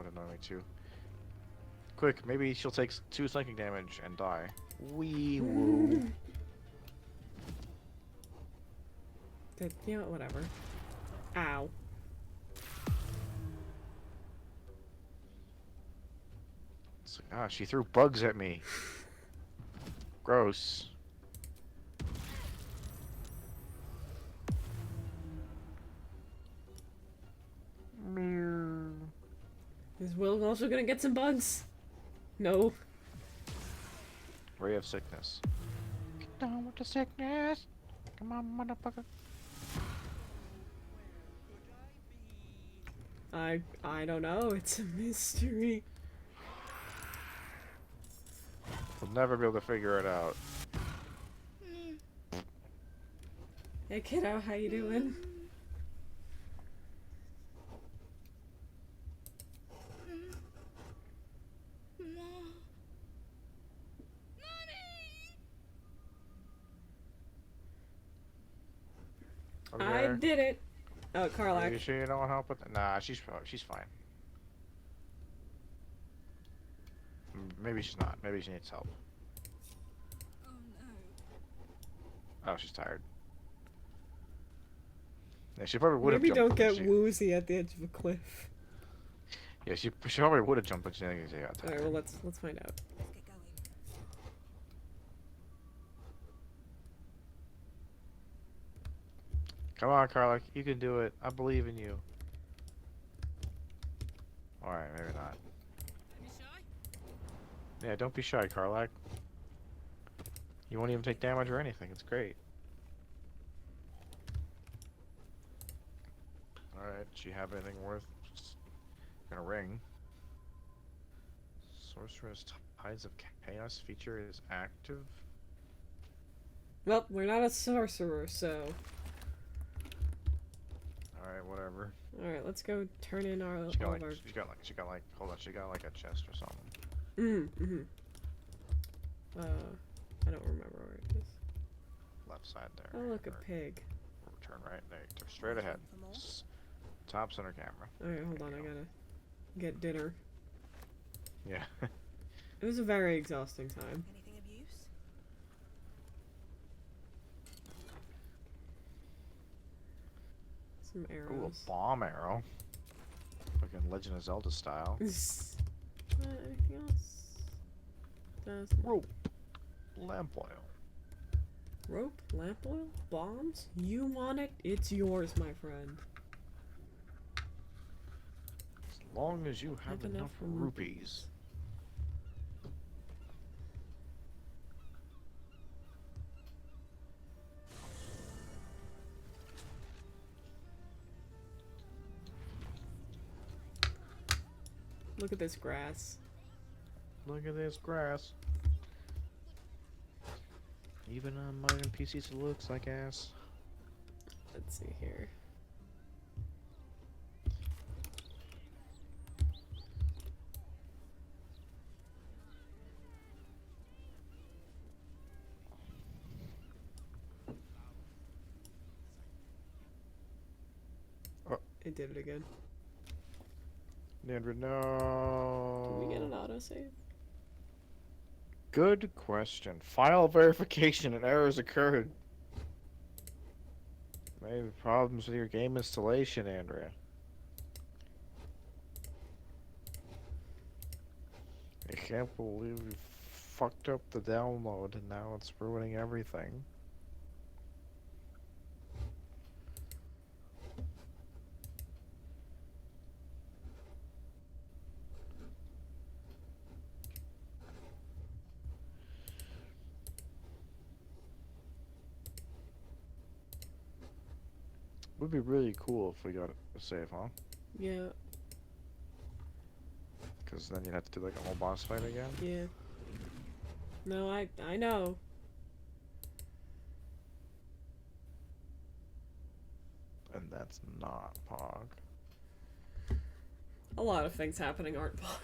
annoy me too. Quick, maybe she'll take 2 psychic damage and die. Wee woo. You know, whatever. Ow. It's like, ah, she threw bugs at me. Gross. Is Will also gonna get some bugs? No. Ray of sickness. Get down with the sickness. Come on, motherfucker. I don't know. It's a mystery. We'll never be able to figure it out. Hey kiddo, how you doing? I did it. Oh, Carlac. Are you sure you don't want help with that? Nah, she's fine. Maybe she's not. Maybe she needs help. Oh no. Oh, she's tired. Yeah, she probably would have Maybe jumped. don't get woozy at the edge of a cliff. Yeah, she probably would have jumped, but she got tired. Alright, well let's find out. Let's get going. Come on, Carlac, you can do it. I believe in you. Alright, maybe not. Don't be shy. Yeah, don't be shy, Carlac. You won't even take damage or anything. It's great. Alright, do you have anything worth gonna ring? Sorcerer's Tides of Chaos feature is active. Well, we're not a sorcerer, so... Alright, whatever. Alright, let's go turn in our... She got like, hold on, she got like a chest or something. I don't remember where it is. Left side there. Oh, look, a Or pig. turn right there. Straight ahead. Top center camera. Alright, hold on, I gotta get dinner. Yeah. It was a very exhausting time. Anything of use? Some Ooh, arrows. a bomb arrow. Fucking Legend of Zelda style. Anything else? Rope. Lamp oil. Rope, lamp oil, bombs? You want it? It's yours, my friend. As long as you have enough rupees. Look at this grass. Look at this grass. Even on modern PCs, it looks like ass. Let's see here. Oh. It did it again. Never know. Can we get an autosave? Good question. File verification and errors occurred. Maybe problems with your game installation, Andrea. I can't believe we fucked up the download and now it's ruining everything. Would be really cool if we got a save, huh? Yeah. Because then you'd have to do like a whole boss fight again. Yeah. No, I know. And that's not Pog. A lot of things happening aren't Pog.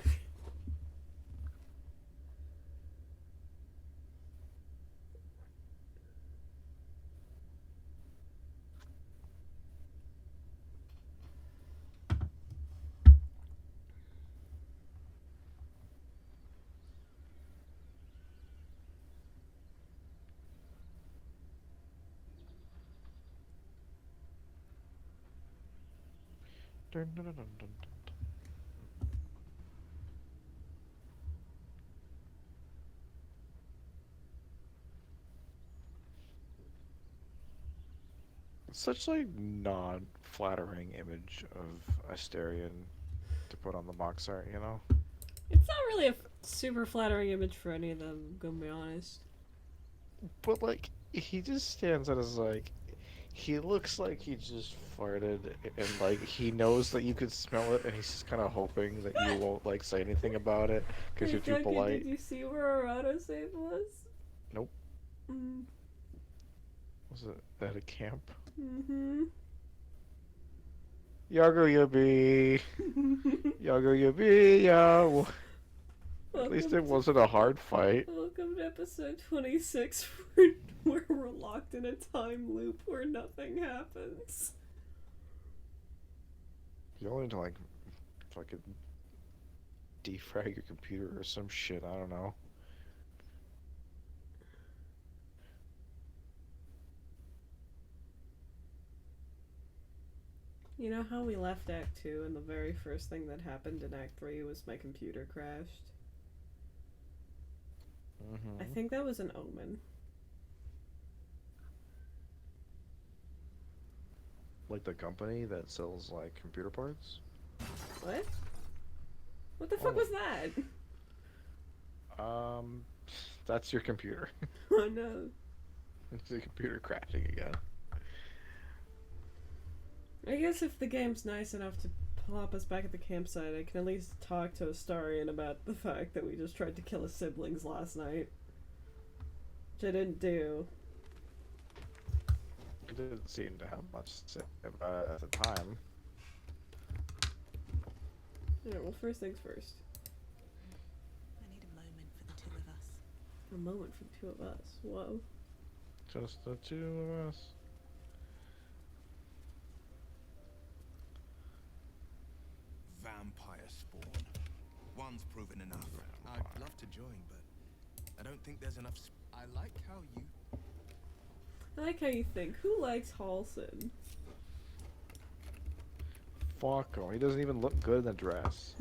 Dun, dun, dun, dun, dun. Such like non-flattering image of Asterion to put on the box art, you know? It's not really a super flattering image for any of them, gonna be honest. But like, he just stands out as like, he looks like he just farted and like he knows that you could smell it and he's just kind of hoping that you won't like say anything about it because Hey, you're too Duncan, polite. did you see where our autosave was? Nope. Mm. Was it at a camp? Mm-hmm. Yago Yabi. Yago Yabi, yeah. At least it wasn't a hard fight. Welcome to episode 26, where we're locked in a time loop where nothing happens. You only need to like fucking defrag your computer or some shit, I don't know. You know how we left Act 2 and the very first thing that happened in Act 3 was my computer crashed? Mm-hmm. I think that was an omen. Like the company that sells like computer parts? What? What the fuck was that? That's your computer. Oh no. It's your computer crashing again. I guess if the game's nice enough to plop us back at the campsite, I can at least talk to Astarion about the fact that we just tried to kill his siblings last night. Which I didn't do. It didn't seem to have much to say about it at the time. Yeah, well, first things first. I need a moment for the two of us. A moment for the two of us. Whoa. Just the two of us. Vampire spawn. One's proven enough. I'd love to join, but I don't think there's enough. I like how you. I like how you think. Who likes Halson? Fuck him. He doesn't even look good in the dress.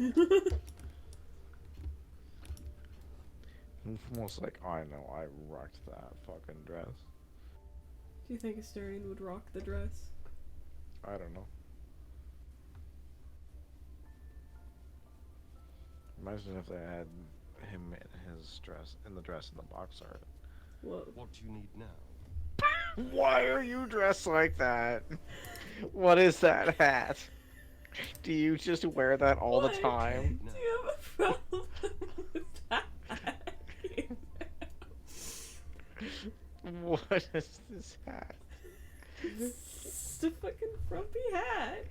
Almost like, I know, I rocked that fucking dress. Do you think Astarion would rock the dress? I don't know. Imagine if they had him in his dress, in the box art. Whoa. What do you need now? Why are you dressed like that? What is that hat? Do you just wear that all the time? Do you have a problem with that? What is this hat? It's a fucking frumpy hat.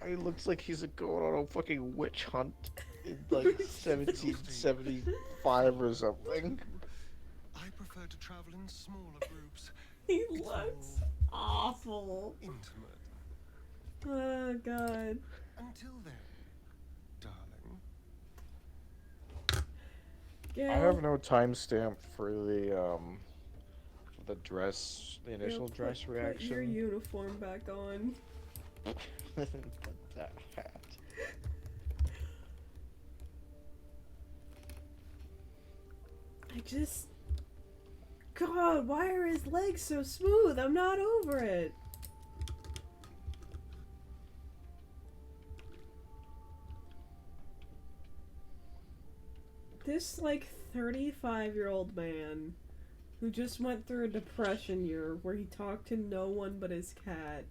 It looks like he's going on a fucking witch hunt in like 1775 or something. I prefer to travel in smaller groups. He looks awful. Intimate. Oh god. Until then, darling. Gail, I have no timestamp for the dress, the Gail, initial dress put reaction. your uniform back on. That hat. I just... God, why are his legs so smooth? I'm not over it. This, like, 35-year-old man who just went through a depression year where he talked to no one but his cat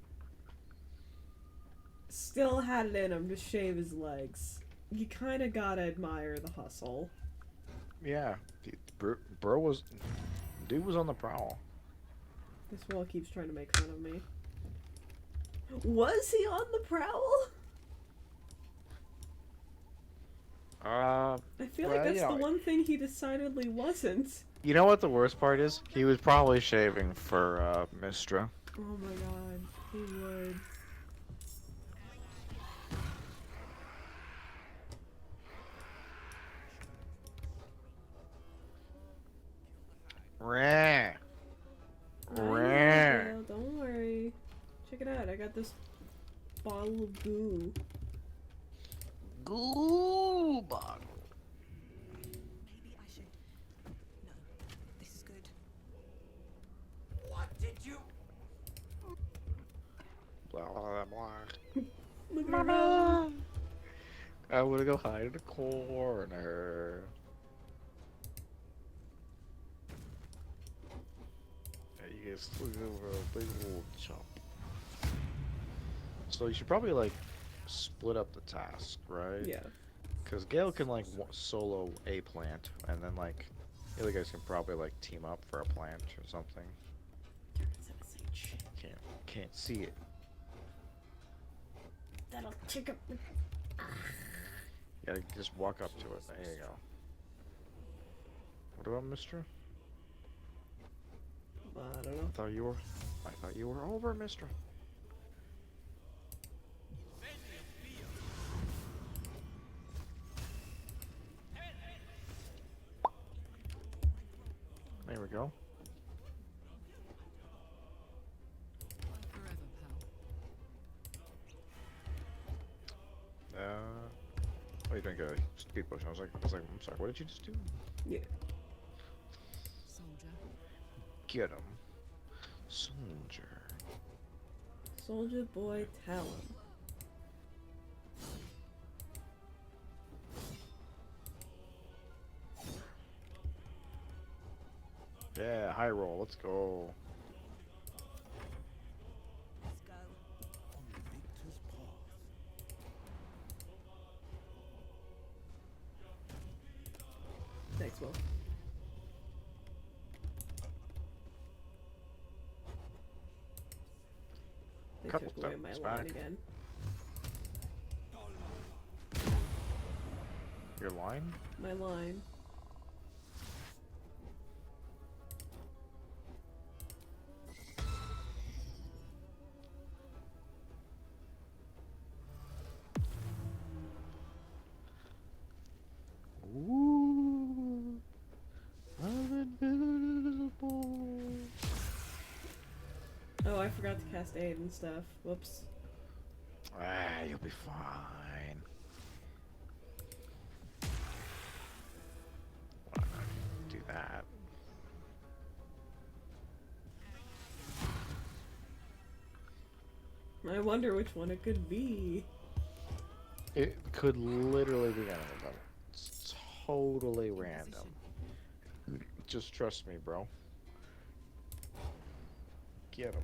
still had it in him to shave his legs. You kinda gotta admire the hustle. Yeah, dude was on the prowl. This wall keeps trying to make fun of me. Was he on the prowl? I feel like that's the one thing he decidedly wasn't. You know what the worst part is? He was probably shaving for Mistra. Oh my god, he would. Rah. Gail, don't worry. Check it out, I got this bottle of goo. Goo bottle. Maybe I should. No, this is good. What did you? Blah blah blah. Look at her. I wanna go hide in the corner. You guys look over a big old chump. So you should probably like split up the task, right? Yeah. Because Gale can like solo a plant, and then like the other guys can probably like team up for a plant or something. Can't see it. That'll tick up. You gotta just walk up to it. There you go. What about Mister? I don't know. I thought you were over, Mister. There we go. Oh, you didn't get a speed push. I was like, I'm sorry. What did you just do? Yeah. Soldier. Get him, soldier. Soldier boy, tell him. Yeah, high roll. Let's go. Let's go. On the victor's path. Thanks, Will. They Couple took away my steps line back. again. Your line? My line. Ooh, I'm invisible. Oh, I forgot to cast aid and stuff. Whoops. Ah, you'll be fine. Why not do that? I wonder which one it could be. It could literally be any of them. It's totally random. Just trust me, bro. Get him.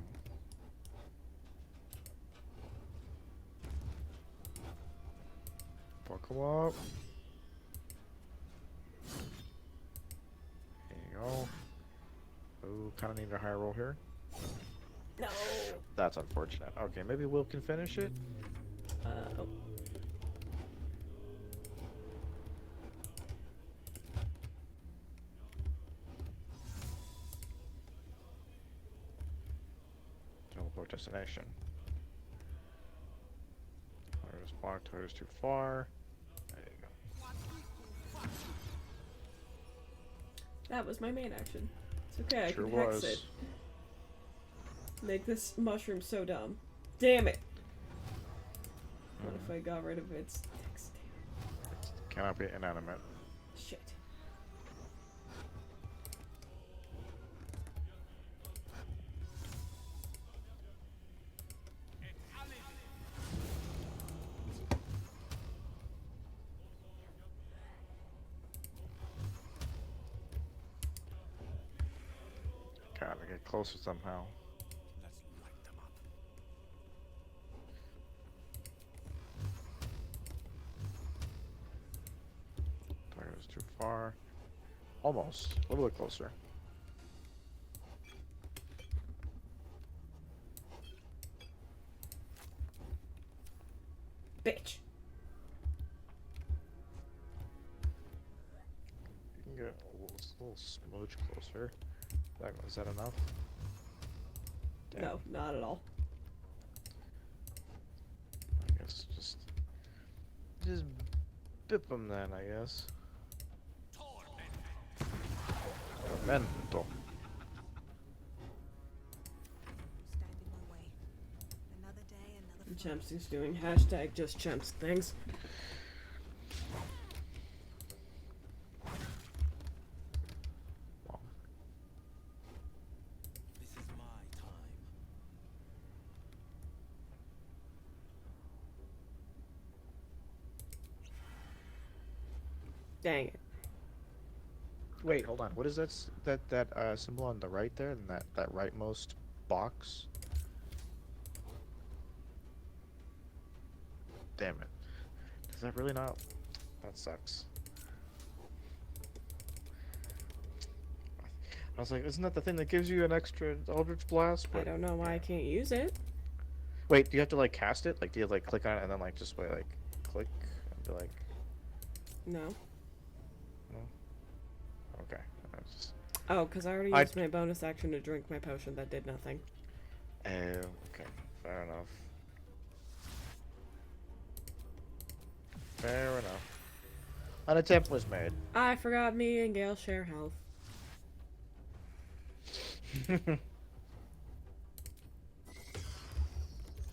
Fuck him up. There you go. Ooh, kind of need a high roll here. No. That's unfortunate. Okay, maybe Will can finish it. Oh. Teleport destination. Target's blocked. Target's too far. There you go. That was my main action. It's okay, I Sure can hex was. it. Make this mushroom so dumb. Damn it! What if I got rid of its dexterity? Cannot be inanimate. Shit. Gotta get closer somehow. Let's light them up. Target is too far. Almost. A little bit closer. Bitch. You can get a little smudge closer. Is that enough? Damn. No, not at all. I guess just bip them then, I guess. Tormento. Stand in my way. Another day, another Champsy's doing hashtag just champs things. This is my time. Dang it. Wait, hold on. What is that symbol on the right there? And that rightmost box? Damn it. Does that really not? That sucks. I was like, isn't that the thing that gives you an extra Eldritch Blast? I don't know why I can't use it. Wait, do you have to like cast it? Like, do you like click on it and then like just wait, like click and be like? No. No. Okay. I was just... Oh, because I already used my bonus action to drink my potion that did nothing. Oh, okay. Fair enough. Fair enough. An attempt was made. I forgot me and Gale share health.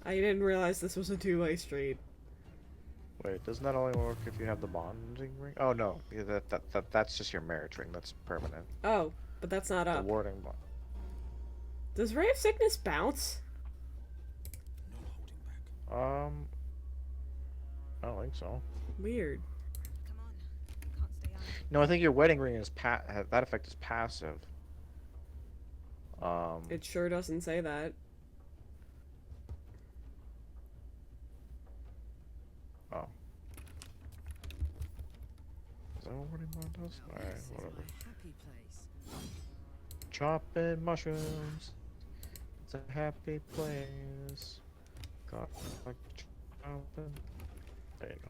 I didn't realize this was a two-way street. Wait, doesn't that only work if you have the bonding ring? Oh no, yeah, that's just your merit ring. That's permanent. Oh, but that's not The up. warding bond. Does Ray of Sickness bounce? I don't think so. Weird. No, I think your wedding ring is that effect is passive. It sure doesn't say that. Oh. Is that what wedding bond does? Alright, whatever. Happy place. Chopping mushrooms. It's a happy place. Got like chopping. There you go.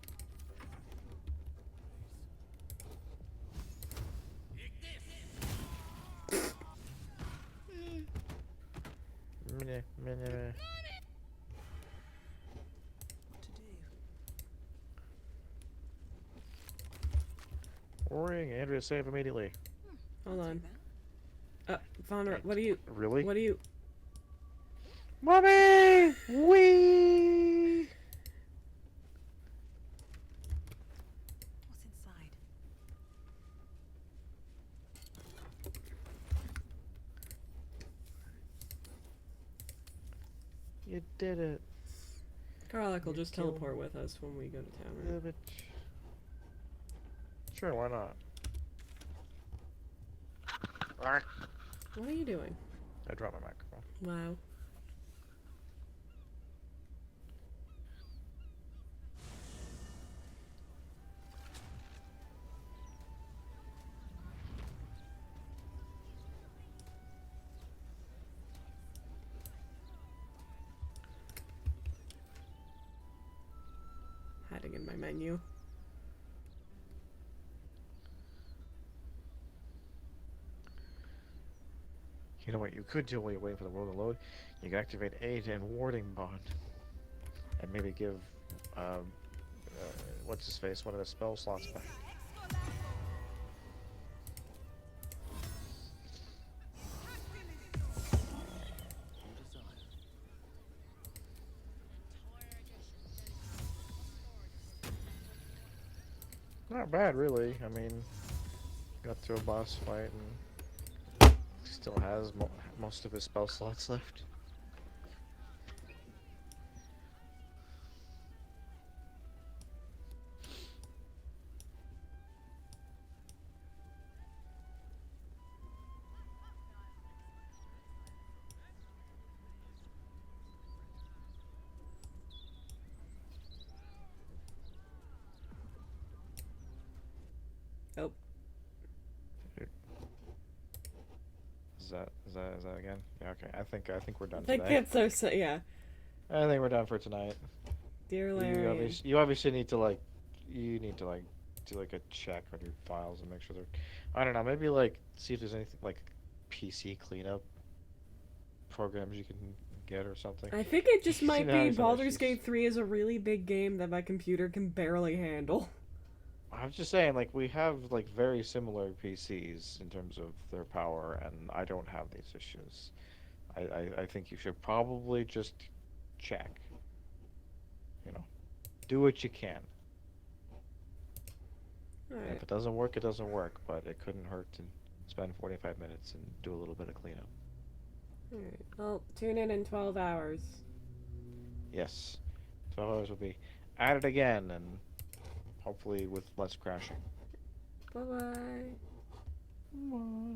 Meh. Ring, Andrea, save immediately. Hold on. Vonra, what do you... Really? What do you... Mommy! Wee! What's inside? You did it. Garlic will You just kill teleport with us when we go to town, right? Yeah, bitch. Sure, why not? What are you doing? I dropped my microphone. Wow. Hiding in my menu. You know what you could do while you're waiting for the world to load? You can activate Aid and Warding Bond. And maybe give, what's his face, one of the spell slots back. Not bad, really. I mean, got through a boss fight and still has most of his spell slots left. Oh. Is that again? Yeah, okay. I think we're done I think today. it's so yeah. I think we're done for tonight. Dear Larry. You obviously need to like do like a check on your files and make sure they're I don't know, maybe like see if there's anything like PC cleanup programs you can get or something. I think it just You might know, be having some Baldur's issues. Gate 3 is a really big game that my computer can barely handle. I'm just saying, like, we have like very similar PCs in terms of their power, and I don't have these issues. I think you should probably just check. You know, do what you can. Alright. If it doesn't work, it doesn't work, but it couldn't hurt to spend 45 minutes and do a little bit of cleanup. Alright. Well, tune in 12 hours. Yes. 12 hours will be at it again, and hopefully with less crashing. Bye-bye. Bye.